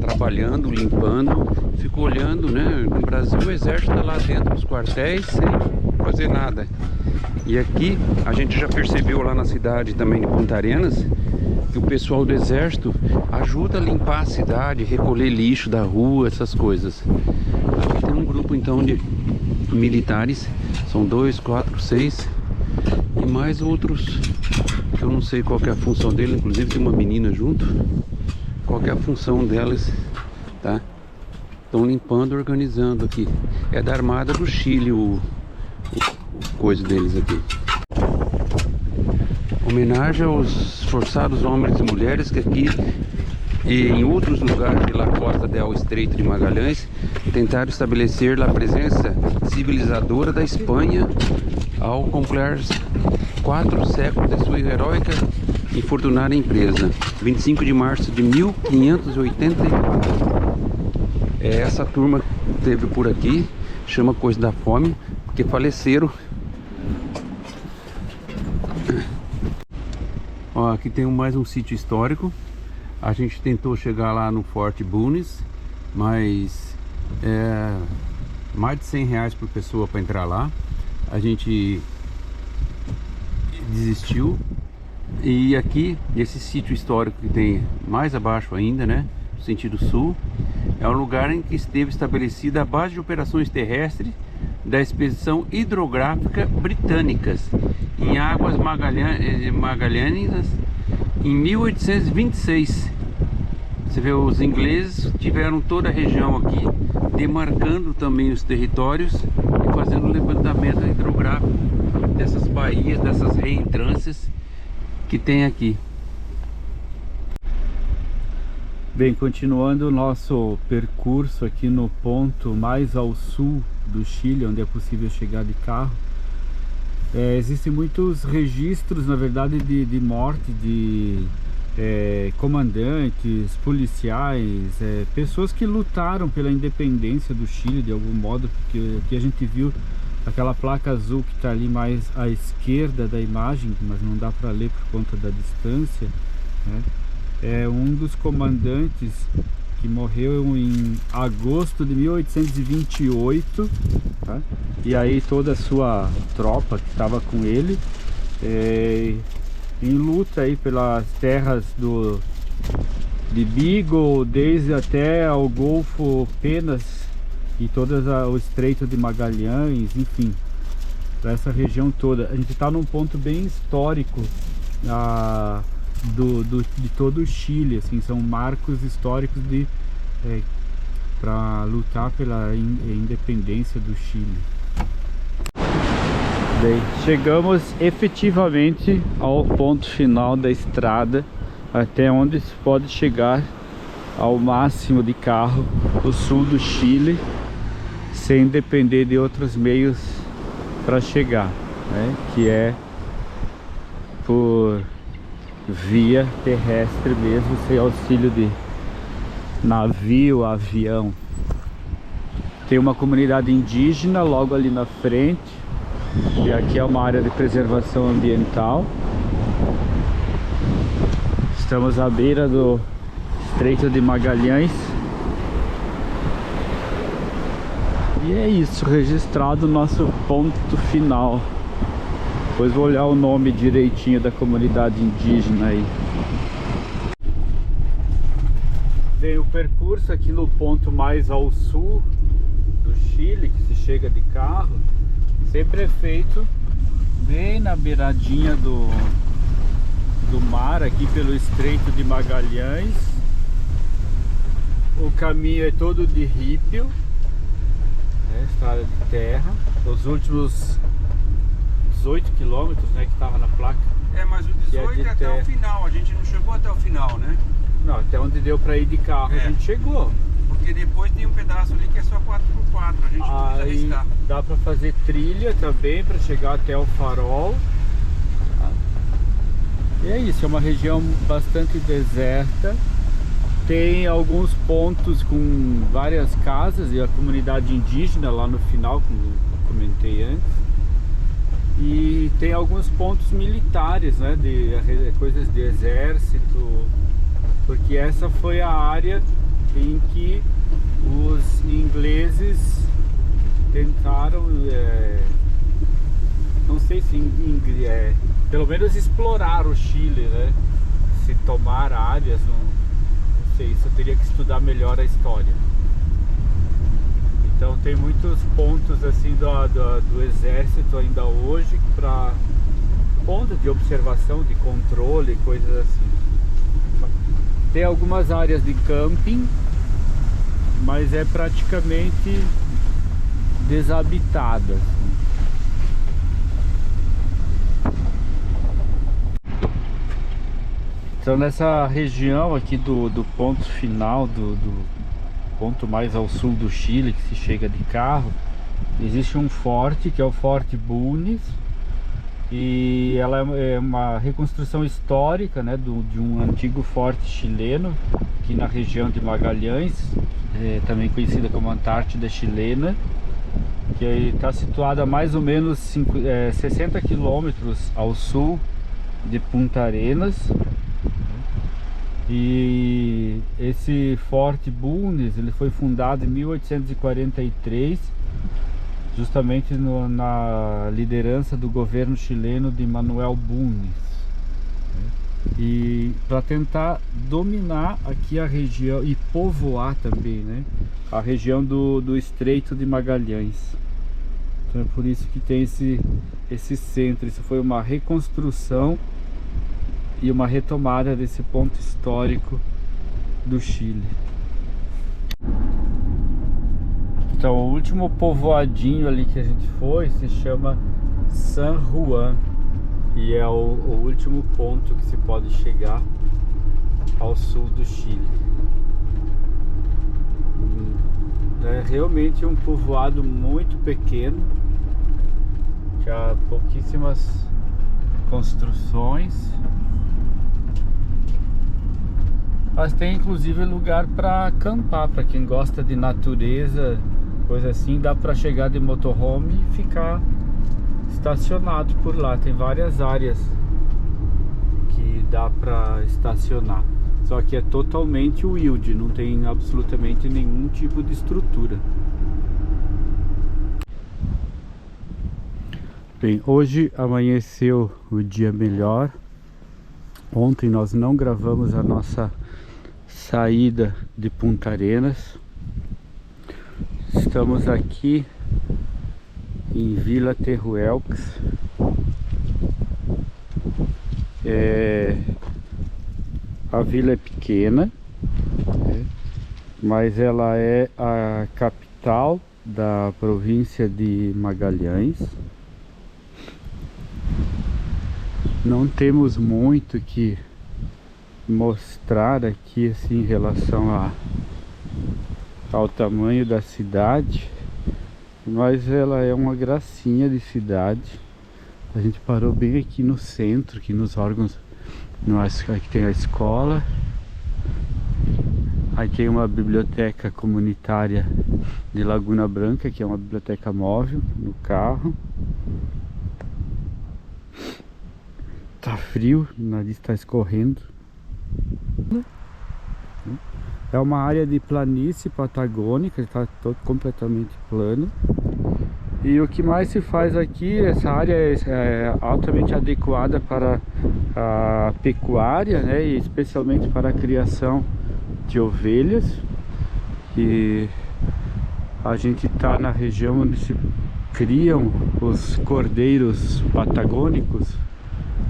Trabalhando, limpando, ficou olhando, né? No Brasil o exército está lá dentro dos quartéis sem fazer nada. E aqui a gente já percebeu lá na cidade também de Punta Arenas que o pessoal do exército ajuda a limpar a cidade, recolher lixo da rua, essas coisas. Aqui tem um grupo então de militares, são 2, 4, 6 e mais outros que eu não sei qual que é a função deles, inclusive tem uma menina junto. Qual que é a função delas, tá? Estão limpando, organizando aqui. É da Armada do Chile o coisa deles aqui. Homenagem aos esforçados homens e mulheres que aqui e em outros lugares pela costa do Estreito de Magalhães tentaram estabelecer a presença civilizadora da Espanha ao completar 4 séculos de sua heróica e fortunada empresa. 25 de março de 1584. Essa turma que teve por aqui, chama Coisa da Fome, porque faleceram. Ó, aqui tem mais um sítio histórico. A gente tentou chegar lá no Forte Bunes, mas mais de R$100 por pessoa para entrar lá. A gente desistiu. E aqui, esse sítio histórico que tem mais abaixo ainda, né, no sentido sul, é um lugar em que esteve estabelecida a base de operações terrestres da Expedição Hidrográfica Britânicas em Águas Magalhãnicas em 1826. Você vê, os ingleses tiveram toda a região aqui, demarcando também os territórios e fazendo o levantamento hidrográfico dessas baías, dessas reentrâncias que tem aqui. Bem, continuando o nosso percurso aqui no ponto mais ao sul do Chile, onde é possível chegar de carro, existem muitos registros, na verdade, de morte de comandantes, policiais, pessoas que lutaram pela independência do Chile de algum modo, porque aqui a gente viu aquela placa azul que está ali mais à esquerda da imagem, mas não dá para ler por conta da distância, né? É um dos comandantes que morreu em agosto de 1828, tá? E aí toda a sua tropa que estava com ele em luta aí pelas terras de Beagle, desde até ao Golfo Penas e todo o Estreito de Magalhães, enfim, para essa região toda. A gente está num ponto bem histórico de todo o Chile, assim, são marcos históricos para lutar pela independência do Chile. Bem, chegamos efetivamente ao ponto final da estrada, até onde se pode chegar ao máximo de carro do sul do Chile, sem depender de outros meios para chegar, né? Que é por via terrestre mesmo, sem auxílio de navio, avião. Tem uma comunidade indígena logo ali na frente, e aqui é uma área de preservação ambiental. Estamos à beira do Estreito de Magalhães. E é isso, registrado o nosso ponto final. Depois vou olhar o nome direitinho da comunidade indígena aí. Bem, o percurso aqui no ponto mais ao sul do Chile, que se chega de carro, sempre é feito bem na beiradinha do mar, aqui pelo Estreito de Magalhães. O caminho é todo de rípio, né, estrada de terra. Os últimos 18 quilômetros, né, que estava na placa. Mas o 18 é até o final, a gente não chegou até o final, né? Não, até onde deu para ir de carro a gente chegou. Porque depois tem um pedaço ali que é só 4x4, a gente não precisa arriscar. Dá para fazer trilha também para chegar até o farol. E é isso, é uma região bastante deserta. Tem alguns pontos com várias casas e a comunidade indígena lá no final, como eu comentei antes. E tem alguns pontos militares, né, de coisas de exército, porque essa foi a área em que os ingleses tentaram, não sei se pelo menos explorar o Chile, né? Se tomar áreas, não sei, isso eu teria que estudar melhor a história. Então tem muitos pontos assim do exército ainda hoje para pontos de observação, de controle, coisas assim. Tem algumas áreas de camping, mas é praticamente desabitada. Então nessa região aqui do ponto final, do ponto mais ao sul do Chile, que se chega de carro, existe um forte, que é o Forte Bulnes, e ela é uma reconstrução histórica, né, de um antigo forte chileno, aqui na região de Magalhães, também conhecida como Antártida Chilena, que está situada a mais ou menos 60 quilômetros ao sul de Punta Arenas. E esse Forte Bulnes, ele foi fundado em 1843, justamente na liderança do governo chileno de Manuel Bulnes, e para tentar dominar aqui a região e povoar também, né, a região do Estreito de Magalhães. Então é por isso que tem esse centro. Isso foi uma reconstrução e uma retomada desse ponto histórico do Chile. Então o último povoadinho ali que a gente foi se chama San Juan, e é o último ponto que se pode chegar ao sul do Chile. É realmente um povoado muito pequeno, Já pouquíssimas construções. Mas tem inclusive lugar para acampar, para quem gosta de natureza, coisa assim, dá para chegar de motorhome e ficar estacionado por lá. Tem várias áreas que dá para estacionar. Só que é totalmente wild, não tem absolutamente nenhum tipo de estrutura. Bem, hoje amanheceu o dia melhor. Ontem nós não gravamos a nossa saída de Punta Arenas. Estamos aqui em Vila Teruelches. A vila é pequena, mas ela é a capital da província de Magalhães. Não temos muito que mostrar aqui assim em relação ao tamanho da cidade, mas ela é uma gracinha de cidade. A gente parou bem aqui no centro, aqui nos órgãos. Aqui tem a escola, aí tem uma biblioteca comunitária de Laguna Branca, que é uma biblioteca móvel no carro. Tá frio, o nariz está escorrendo. É uma área de planície patagônica, está todo completamente plano. E o que mais se faz aqui, essa área é altamente adequada para a pecuária, né, e especialmente para a criação de ovelhas. E a gente está na região onde se criam os cordeiros patagônicos,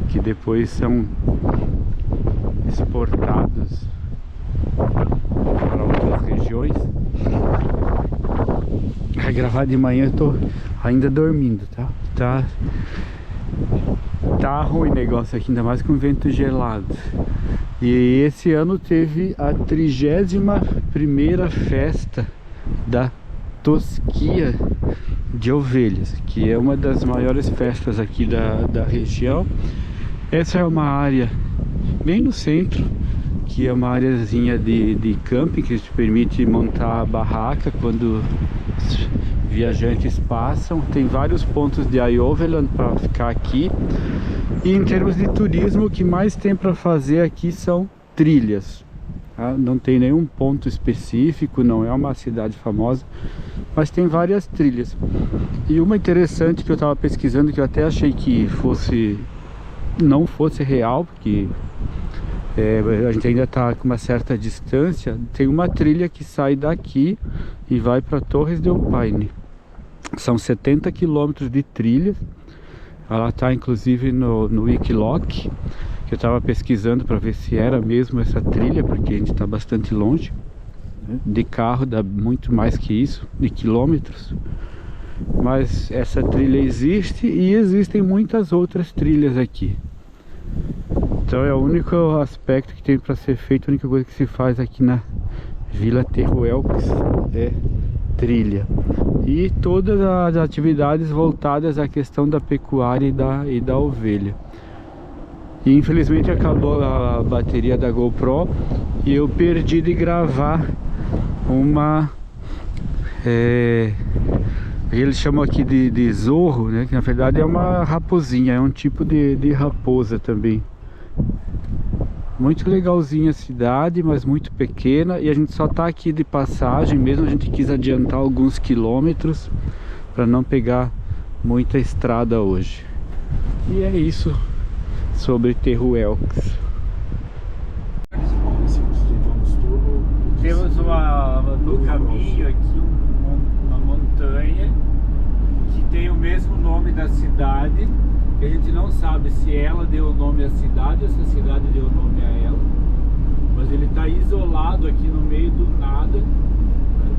que depois são exportados para outras regiões. Vai gravar de manhã, eu tô ainda dormindo, tá? Tá ruim o negócio aqui, ainda mais com vento gelado. E esse ano teve a 31ª festa da Tosquia de Ovelhas, que é uma das maiores festas aqui da região. Essa é uma área bem no centro, que é uma areazinha de camping que te permite montar a barraca quando os viajantes passam. Tem vários pontos de iOverland para ficar aqui. E em termos de turismo, o que mais tem para fazer aqui são trilhas, tá? Não tem nenhum ponto específico, não é uma cidade famosa, mas tem várias trilhas. E uma interessante que eu estava pesquisando, que eu até achei que não fosse real, porque a gente ainda está com uma certa distância. Tem uma trilha que sai daqui e vai para Torres del Paine. São 70 quilômetros de trilha. Ela está inclusive no Wikiloc, que eu estava pesquisando para ver se era mesmo essa trilha, porque a gente está bastante longe, né? De carro dá muito mais que isso, de quilômetros. Mas essa trilha existe e existem muitas outras trilhas aqui. Então é o único aspecto que tem para ser feito, a única coisa que se faz aqui na Vila Teruelches é trilha. E todas as atividades voltadas à questão da pecuária e da ovelha. E infelizmente acabou a bateria da GoPro e eu perdi de gravar uma... eles chamam aqui de zorro, né? Que na verdade é uma raposinha, é um tipo de raposa também. Muito legalzinha a cidade, mas muito pequena. E a gente só tá aqui de passagem mesmo. A gente quis adiantar alguns quilômetros para não pegar muita estrada hoje. E é isso sobre Teruelches. Temos no caminho aqui uma montanha que tem o mesmo nome da cidade. A gente não sabe se ela deu o nome à cidade ou se a cidade deu o nome a ela, mas ele está isolado aqui no meio do nada.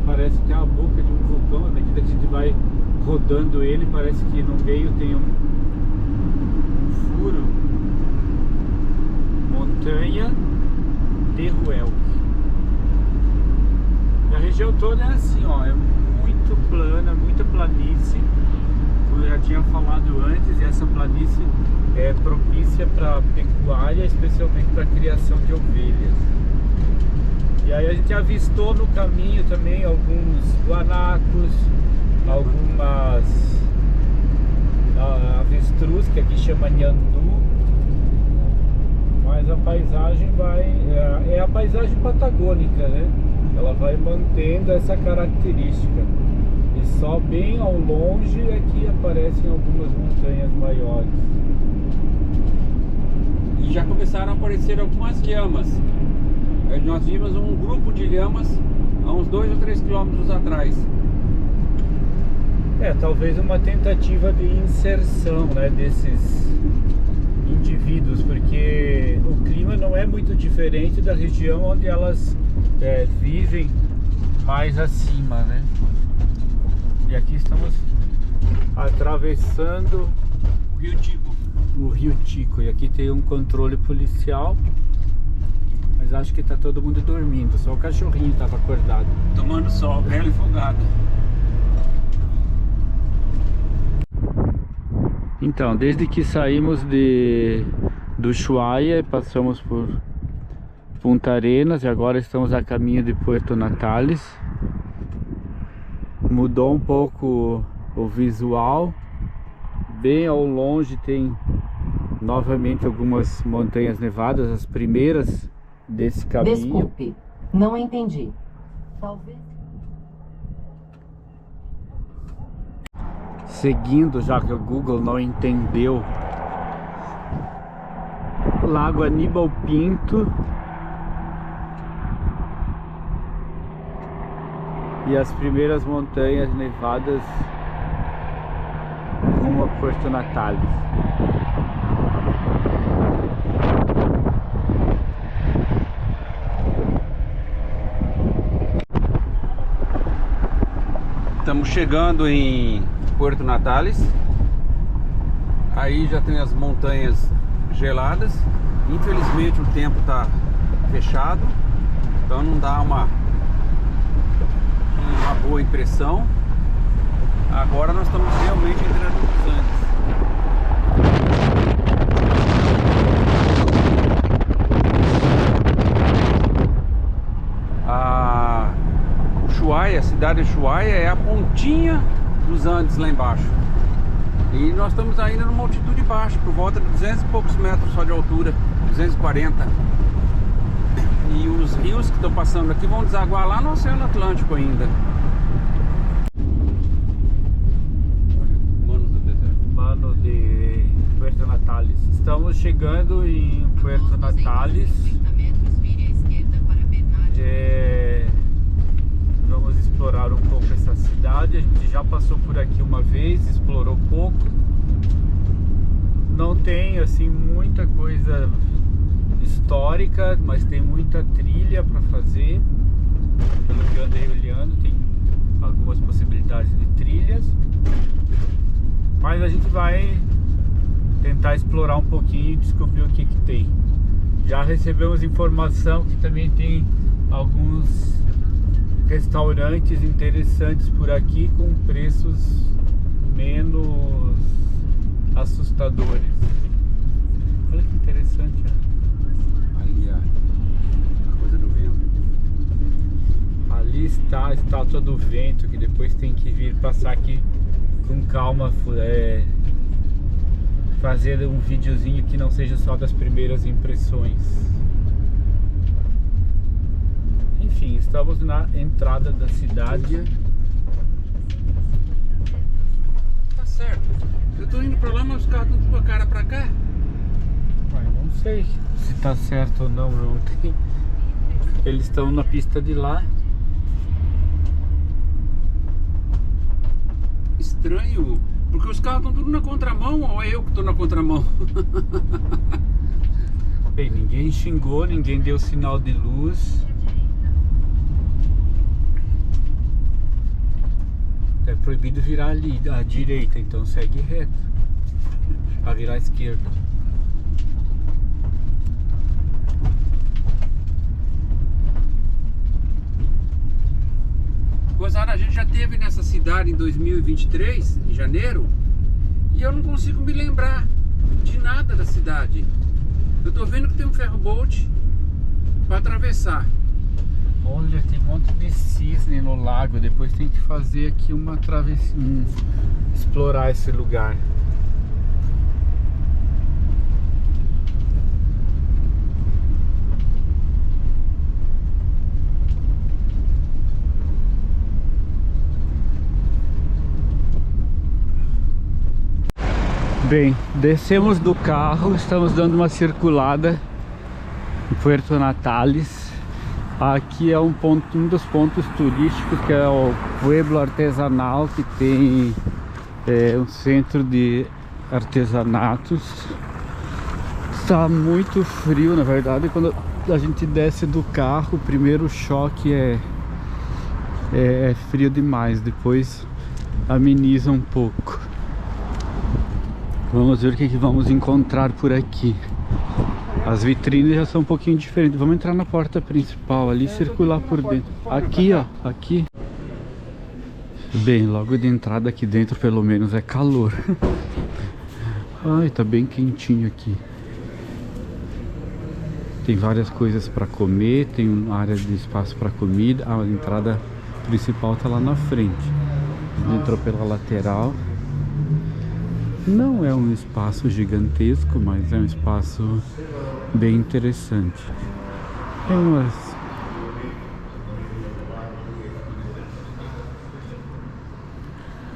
Parece ter a boca de um vulcão. À medida que a gente vai rodando ele, parece que no meio tem um furo. Montanha Teruelches. A região toda é assim, ó, é muito plana, muita planície. Como eu já tinha tinha falado antes, essa planície é propícia para pecuária, especialmente para criação de ovelhas. E aí a gente avistou no caminho também alguns guanacos, algumas avestruz, que aqui chama nhandu. Mas a paisagem é a paisagem patagônica, né? Ela vai mantendo essa característica. E só bem ao longe é que aparecem algumas montanhas maiores. E já começaram a aparecer algumas lhamas. Nós vimos um grupo de lhamas há uns 2 ou 3 quilômetros atrás. Talvez uma tentativa de inserção, né, desses indivíduos, porque o clima não é muito diferente da região onde elas vivem mais acima, né? E aqui estamos atravessando o Rio Tico, e aqui tem um controle policial, mas acho que está todo mundo dormindo, só o cachorrinho estava acordado, Tomando sol, belo e folgado. Então, desde que saímos do Ushuaia, passamos por Punta Arenas e agora estamos a caminho de Puerto Natales. Mudou um pouco o visual. Bem ao longe tem novamente algumas montanhas nevadas, as primeiras desse caminho. Desculpe, não entendi. Talvez... Seguindo, já que o Google não entendeu, Lago Aníbal Pinto e as primeiras montanhas nevadas rumo a Puerto Natales. Estamos chegando em Puerto Natales. Aí já tem as montanhas geladas. Infelizmente o tempo está fechado, então não dá uma boa impressão. Agora nós estamos realmente entrando nos Andes. A cidade de Ushuaia é a pontinha dos Andes lá embaixo. E nós estamos ainda numa altitude baixa, por volta de 200 e poucos metros só de altura, 240. E os rios que estão passando aqui vão desaguar lá no Oceano Atlântico ainda. Mano de Puerto Natales. Estamos chegando em Puerto Natales. Vamos explorar um pouco essa cidade. A gente já passou por aqui uma vez, explorou pouco. Não tem assim muita coisa histórica, mas tem muita trilha para fazer. Pelo que eu andei olhando, tem algumas possibilidades de trilhas. Mas a gente vai tentar explorar um pouquinho e descobrir o que tem. Já recebemos informação que também tem alguns restaurantes interessantes por aqui com preços menos assustadores. Olha que interessante, ó. Ali a coisa do vento. Ali está a estátua do vento, que depois tem que vir passar aqui com calma, fazer um videozinho que não seja só das primeiras impressões. Enfim, estamos na entrada da cidade. Tá certo. Eu tô indo pra lá, mas os carros estão com a cara pra cá. Não sei se tá certo ou não, não tem. Eles estão na pista de lá. Estranho, porque os carros estão tudo na contramão, ou é eu que tô na contramão? Bem, ninguém xingou, ninguém deu sinal de luz. É proibido virar ali à direita, então segue reto para virar à esquerda. Gozada, a gente já esteve nessa cidade em 2023, em janeiro, E eu não consigo me lembrar de nada da cidade. Eu tô vendo que tem um ferro-bolt para atravessar. Olha, tem um monte de cisne no lago. Depois tem que fazer aqui uma travessia, explorar esse lugar. Bem, descemos do carro, estamos dando uma circulada em Puerto Natales. Aqui é um dos pontos turísticos, que é o Pueblo Artesanal, que tem um centro de artesanatos. Está muito frio, na verdade. Quando a gente desce do carro, o primeiro choque é frio demais, depois ameniza um pouco. Vamos ver o que vamos encontrar por aqui. As vitrines já são um pouquinho diferentes. Vamos entrar na porta principal ali e circular por dentro. Aqui, ó, aqui. Bem, logo de entrada aqui dentro pelo menos é calor. Ai, tá bem quentinho aqui. Tem várias coisas para comer, tem uma área de espaço para comida. A entrada principal tá lá na frente. Entrou pela lateral. Não é um espaço gigantesco, mas é um espaço bem interessante. Tem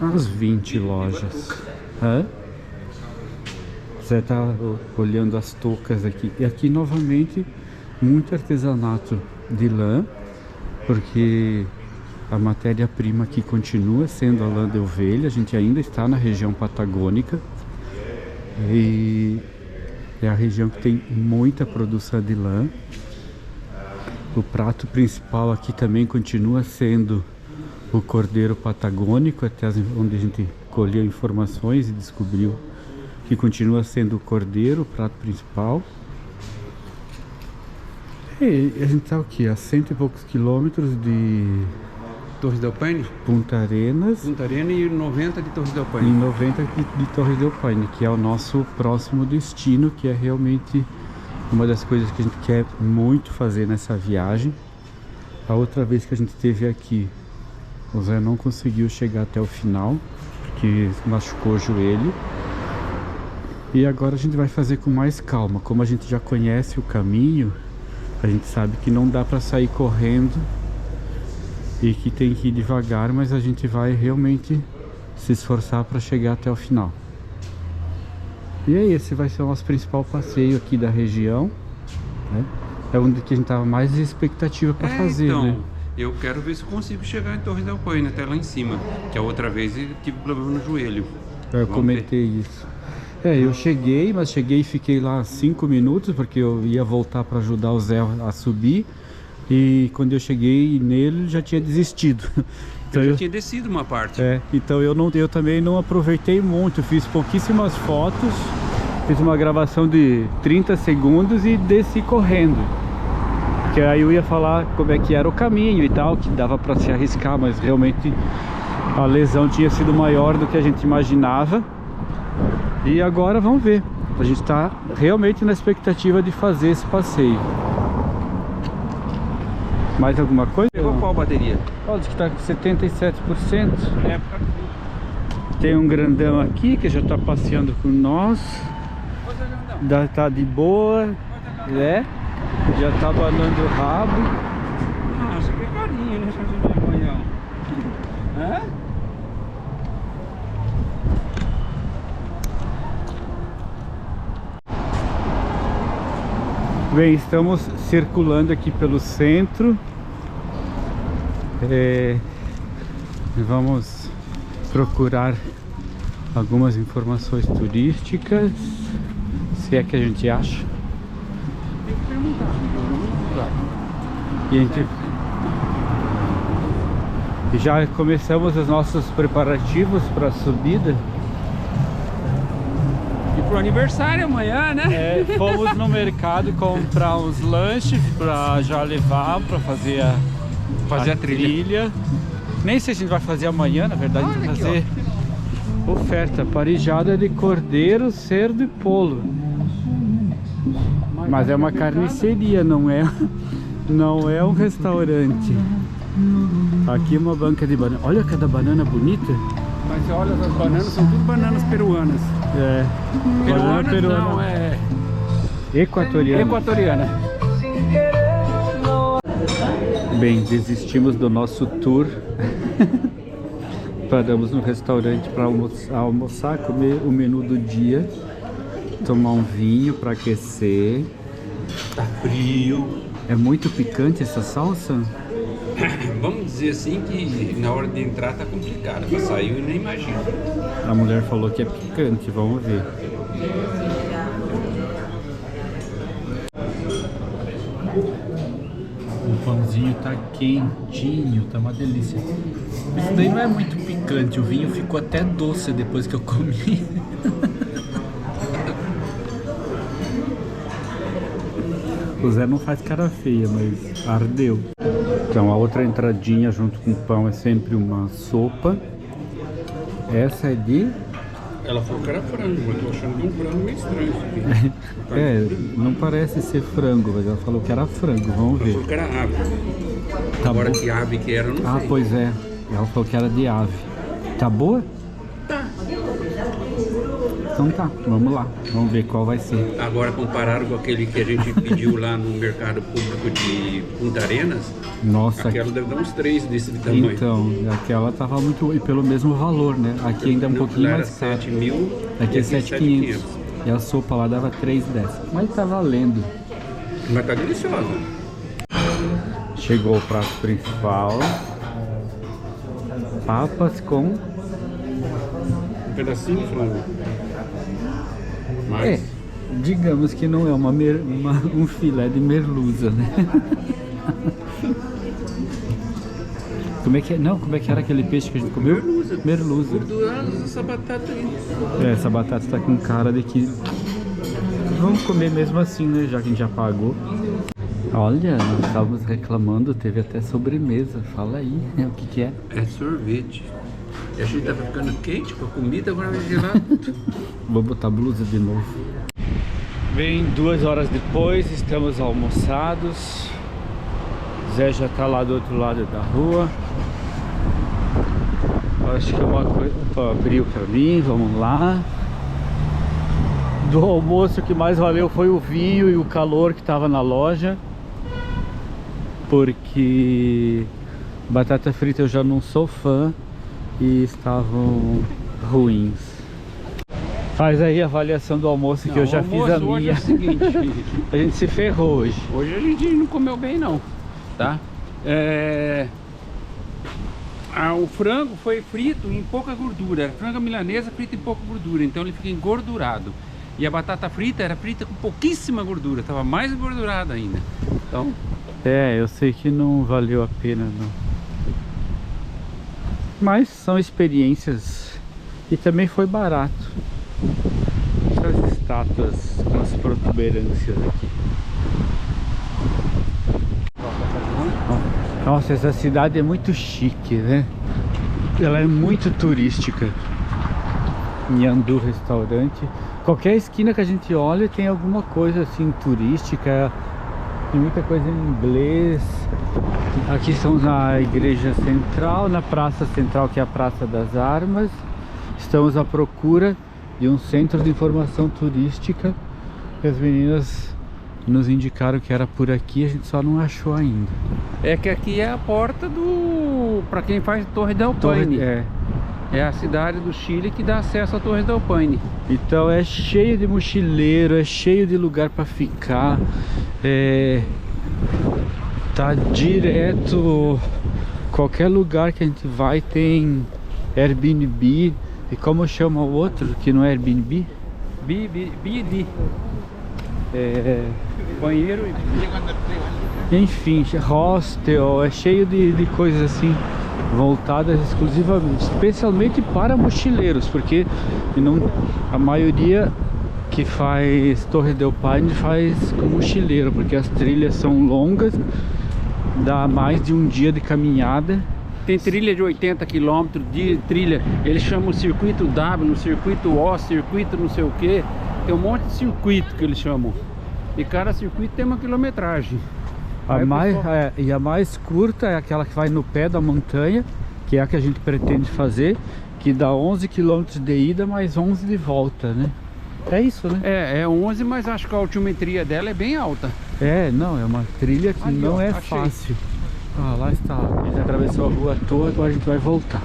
umas 20 lojas. Você tá olhando as toucas aqui. E aqui novamente muito artesanato de lã, porque a matéria-prima aqui continua sendo a lã de ovelha. A gente ainda está na região patagônica e é a região que tem muita produção de lã. O prato principal aqui também continua sendo o cordeiro patagônico, até onde a gente colheu informações e descobriu que continua sendo o cordeiro, o prato principal. E a gente está aqui a 100 e poucos quilômetros de Torres del Paine? Punta Arenas. Punta Arenas e 90 de Torres del Paine. E 90 de Torres del Paine, que é o nosso próximo destino, que é realmente uma das coisas que a gente quer muito fazer nessa viagem. A outra vez que a gente esteve aqui, o Zé não conseguiu chegar até o final, porque machucou o joelho. E agora a gente vai fazer com mais calma. Como a gente já conhece o caminho, a gente sabe que não dá para sair correndo e que tem que ir devagar, mas a gente vai realmente se esforçar para chegar até o final. E aí, esse vai ser o nosso principal passeio aqui da região, né? É onde que a gente tava mais expectativa para fazer, então, né? Eu quero ver se eu consigo chegar em Torres del Paine, até lá em cima, que a outra vez eu tive problema no joelho. Eu comentei isso. Eu cheguei, mas cheguei e fiquei lá 5 minutos, porque eu ia voltar para ajudar o Zé a subir. E quando eu cheguei nele, já tinha desistido. Então eu já tinha descido uma parte. Então eu também não aproveitei muito. Fiz pouquíssimas fotos, fiz uma gravação de 30 segundos e desci correndo. Que aí eu ia falar como é que era o caminho e tal, que dava para se arriscar, mas realmente a lesão tinha sido maior do que a gente imaginava. E agora vamos ver. A gente está realmente na expectativa de fazer esse passeio. Mais alguma coisa? Pegou qual bateria? Olha, diz que está com 77%. Tem um grandão aqui que já está passeando com nós. Tá de boa. Já está abanando o rabo. Nossa, que carinha, né? Bem, estamos circulando aqui pelo centro. Vamos procurar algumas informações turísticas, se é que a gente acha. Tem que perguntar. E a gente já começamos os nossos preparativos para a subida. E pro aniversário amanhã, né? Fomos no mercado comprar uns lanches para já levar para fazer a trilha. Nem sei se a gente vai fazer amanhã, na verdade. A gente vai fazer Oferta, parijada de cordeiro, cerdo e polo. Mas é uma carniceria, não é um restaurante. Aqui uma banca de banana. Olha cada banana bonita. Mas você olha, as bananas são tudo bananas peruanas. É. Banana peruana. Não, é Equatoriana. equatoriana. Bem, desistimos do nosso tour. Paramos no restaurante para almoçar, comer o menu do dia, tomar um vinho para aquecer. Tá frio. É muito picante essa salsa? Vamos dizer assim que na hora de entrar tá complicado. Pra sair eu nem imagino. A mulher falou que é picante, vamos ver. O pãozinho tá quentinho, tá uma delícia. Isso daí não é muito picante, o vinho ficou até doce depois que eu comi. O Zé não faz cara feia, mas ardeu. Então a outra entradinha junto com o pão é sempre uma sopa. Essa é de... Ela falou que era frango, mas eu tô achando que é um frango meio estranho isso aqui. É, não parece ser frango, mas ela falou que era frango, vamos Ela ver. falou que era ave. Tá Agora bom. que ave que era, eu não Ah, sei. pois é. Ela falou que era de ave. Tá boa? Tá. Então tá, vamos lá. Vamos ver qual vai ser. Agora comparado com aquele que a gente pediu lá no mercado público de Punta Arenas, Nossa, aquela deve dar uns 3 desse de tamanho. então, aquela tava muito... E pelo mesmo valor, né? Aqui ainda é um Não, pouquinho lá mais era caro. 7.000. Aqui é e 7.500. E a sopa lá dava 3,10. Mas tá valendo. Mas tá deliciosa. Chegou o prato principal. Papas com... Um pedacinho de frango. Mas É, digamos que não é um filé de merluza, né? Como é que é? Não, como é que era aquele peixe que a gente comeu? Merluza. Merluza. gordurosa essa batata aí. É, essa batata tá com cara de que... Vamos comer mesmo assim, né? Já que a gente já pagou. Olha, nós estávamos reclamando, teve até sobremesa. Fala aí, né? O que que é? É sorvete. E a gente tava ficando quente com a comida, agora vai gelar. Vou botar a blusa de novo. Bem, 2 horas depois, estamos almoçados. Zé já tá lá do outro lado da rua. Acho que é uma coisa... Opa, abriu pra mim, vamos lá. Do almoço, o que mais valeu foi o vinho e o calor que tava na loja. Porque batata frita eu já não sou fã e estavam ruins. Faz aí a avaliação do almoço que eu já fiz a Hoje minha. é o seguinte, A gente se ferrou hoje. hoje a gente não comeu bem não, tá? O frango foi frito em pouca gordura. Era frango milanesa frito em pouca gordura, então ele fica engordurado. E a batata frita era frita com pouquíssima gordura, tava mais engordurada ainda. Então, É, eu sei que não valeu a pena não. Mas são experiências e também foi barato. Essas estátuas com as protuberâncias aqui. Nossa, essa cidade é muito chique, né? Ela é muito turística. Nhandu Restaurante. Qualquer esquina que a gente olha tem alguma coisa assim turística. Tem muita coisa em inglês. Aqui estamos na igreja central, na praça central, que é a Praça das Armas. Estamos à procura de um centro de informação turística. E as meninas nos indicaram que era por aqui, a gente só não achou ainda. é que aqui é a porta do... para quem faz Torre del Paine. É a cidade do Chile que dá acesso à Torre del Paine. Então é cheio de mochileiro, é cheio de lugar para ficar. Tá direto. Qualquer lugar que a gente vai tem Airbnb. E como chama o outro que não é Airbnb? BD. Banheiro e... Enfim, hostel, é cheio de coisas assim voltadas exclusivamente, especialmente para mochileiros, porque a maioria que faz Torre del Paine faz com mochileiro, porque as trilhas são longas, dá mais de um dia de caminhada Tem trilha de 80 km, de trilha, eles chamam o circuito W, o circuito O, circuito não sei o que. Tem um monte de circuito que eles chamam. E cada circuito tem uma quilometragem. E a mais curta é aquela que vai no pé da montanha, que é a que a gente pretende fazer, que dá 11 km de ida mais 11 de volta, né? É isso, né? É 11, mas acho que a altimetria dela é bem alta. É, não, é uma trilha que Ali, não ó, é achei. fácil. Ah, lá está. A gente atravessou a rua à toa, agora a gente vai voltar.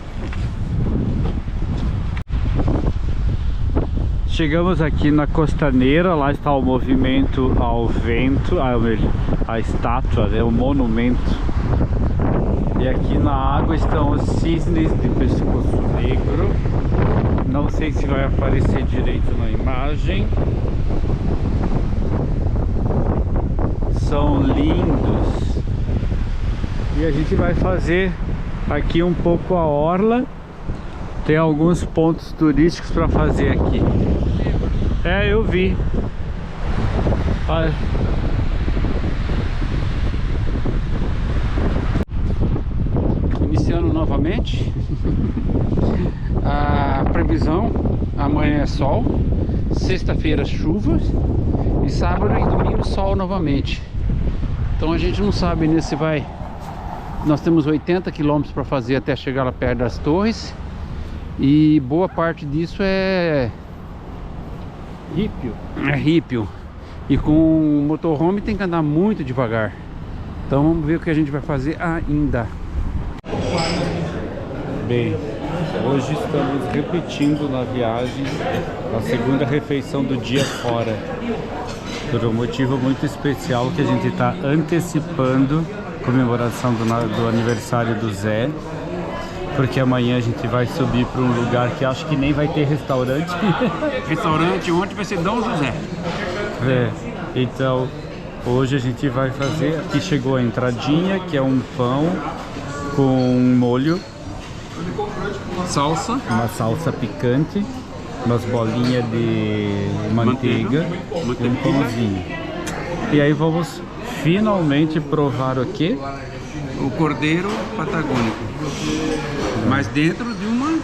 Chegamos aqui na Costaneira, lá está o movimento ao vento, a estátua, o monumento. E aqui na água estão os cisnes de pescoço negro. Não sei se vai aparecer direito na imagem. São lindos. E a gente vai fazer aqui um pouco a orla. Tem alguns pontos turísticos para fazer aqui. É, eu vi. Olha. Iniciando novamente. A previsão: amanhã é sol, sexta-feira chuvas e sábado e domingo sol novamente. Então a gente não sabe, né, se vai. Nós temos 80 km para fazer até chegar lá perto das torres. E boa parte disso é rípio. É rípio. E com o motorhome tem que andar muito devagar. Então vamos ver o que a gente vai fazer ainda. Bem, hoje estamos repetindo na viagem a segunda refeição do dia fora. Por um motivo muito especial, que a gente está antecipando a comemoração do aniversário do Zé. Porque amanhã a gente vai subir para um lugar que acho que nem vai ter restaurante. Restaurante ontem vai ser Dom José. É, então hoje a gente vai fazer. Aqui chegou a entradinha, que é um pão com molho, Salsa. uma salsa picante, umas bolinhas de manteiga e um pãozinho. E aí vamos finalmente provar o quê? O cordeiro patagônico. Mas dentro de uma...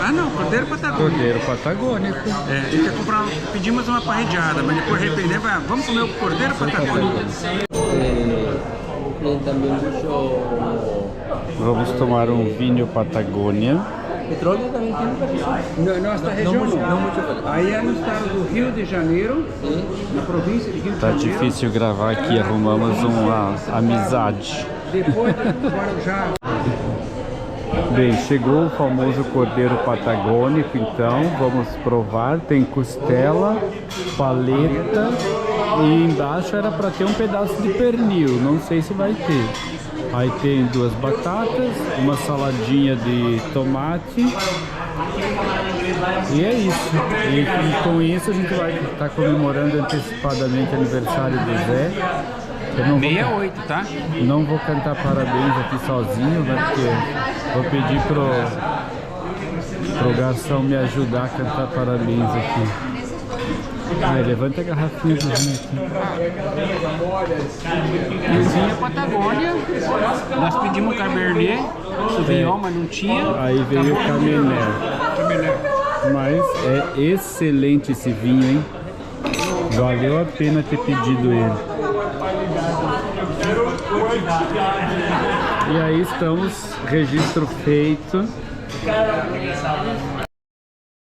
Ah não, cordeiro patagônico. Cordeiro patagônico. É, a gente ia comprar, pedimos uma parrilhada, mas depois arrependemos, vamos comer o cordeiro patagônico. Vamos tomar um vinho Patagônia. Petróleo também tem parecido. Nossa região não muito. Aí é no estado do Rio de Janeiro, na província de Rio de Tá Janeiro. difícil gravar aqui, arrumamos uma amizade. Depois do Guarujá. Bem, chegou o famoso cordeiro patagônico, então vamos provar. Tem costela, paleta e embaixo era para ter um pedaço de pernil, não sei se vai ter. Aí tem duas batatas, uma saladinha de tomate e é isso. E com isso a gente vai estar comemorando antecipadamente o aniversário do Zé. Eu não 68, tá? Não vou cantar parabéns aqui sozinho, né? Porque vou pedir pro garçom me ajudar a cantar parabéns aqui. Ai, levanta a garrafinha do vinho aqui. Cozinha Patagônia. Nós pedimos Cabernet, Sauvignon, mas não tinha. Aí veio o Cabernet. Mas é excelente esse vinho, hein? Valeu a pena ter pedido ele. E aí estamos, registro feito.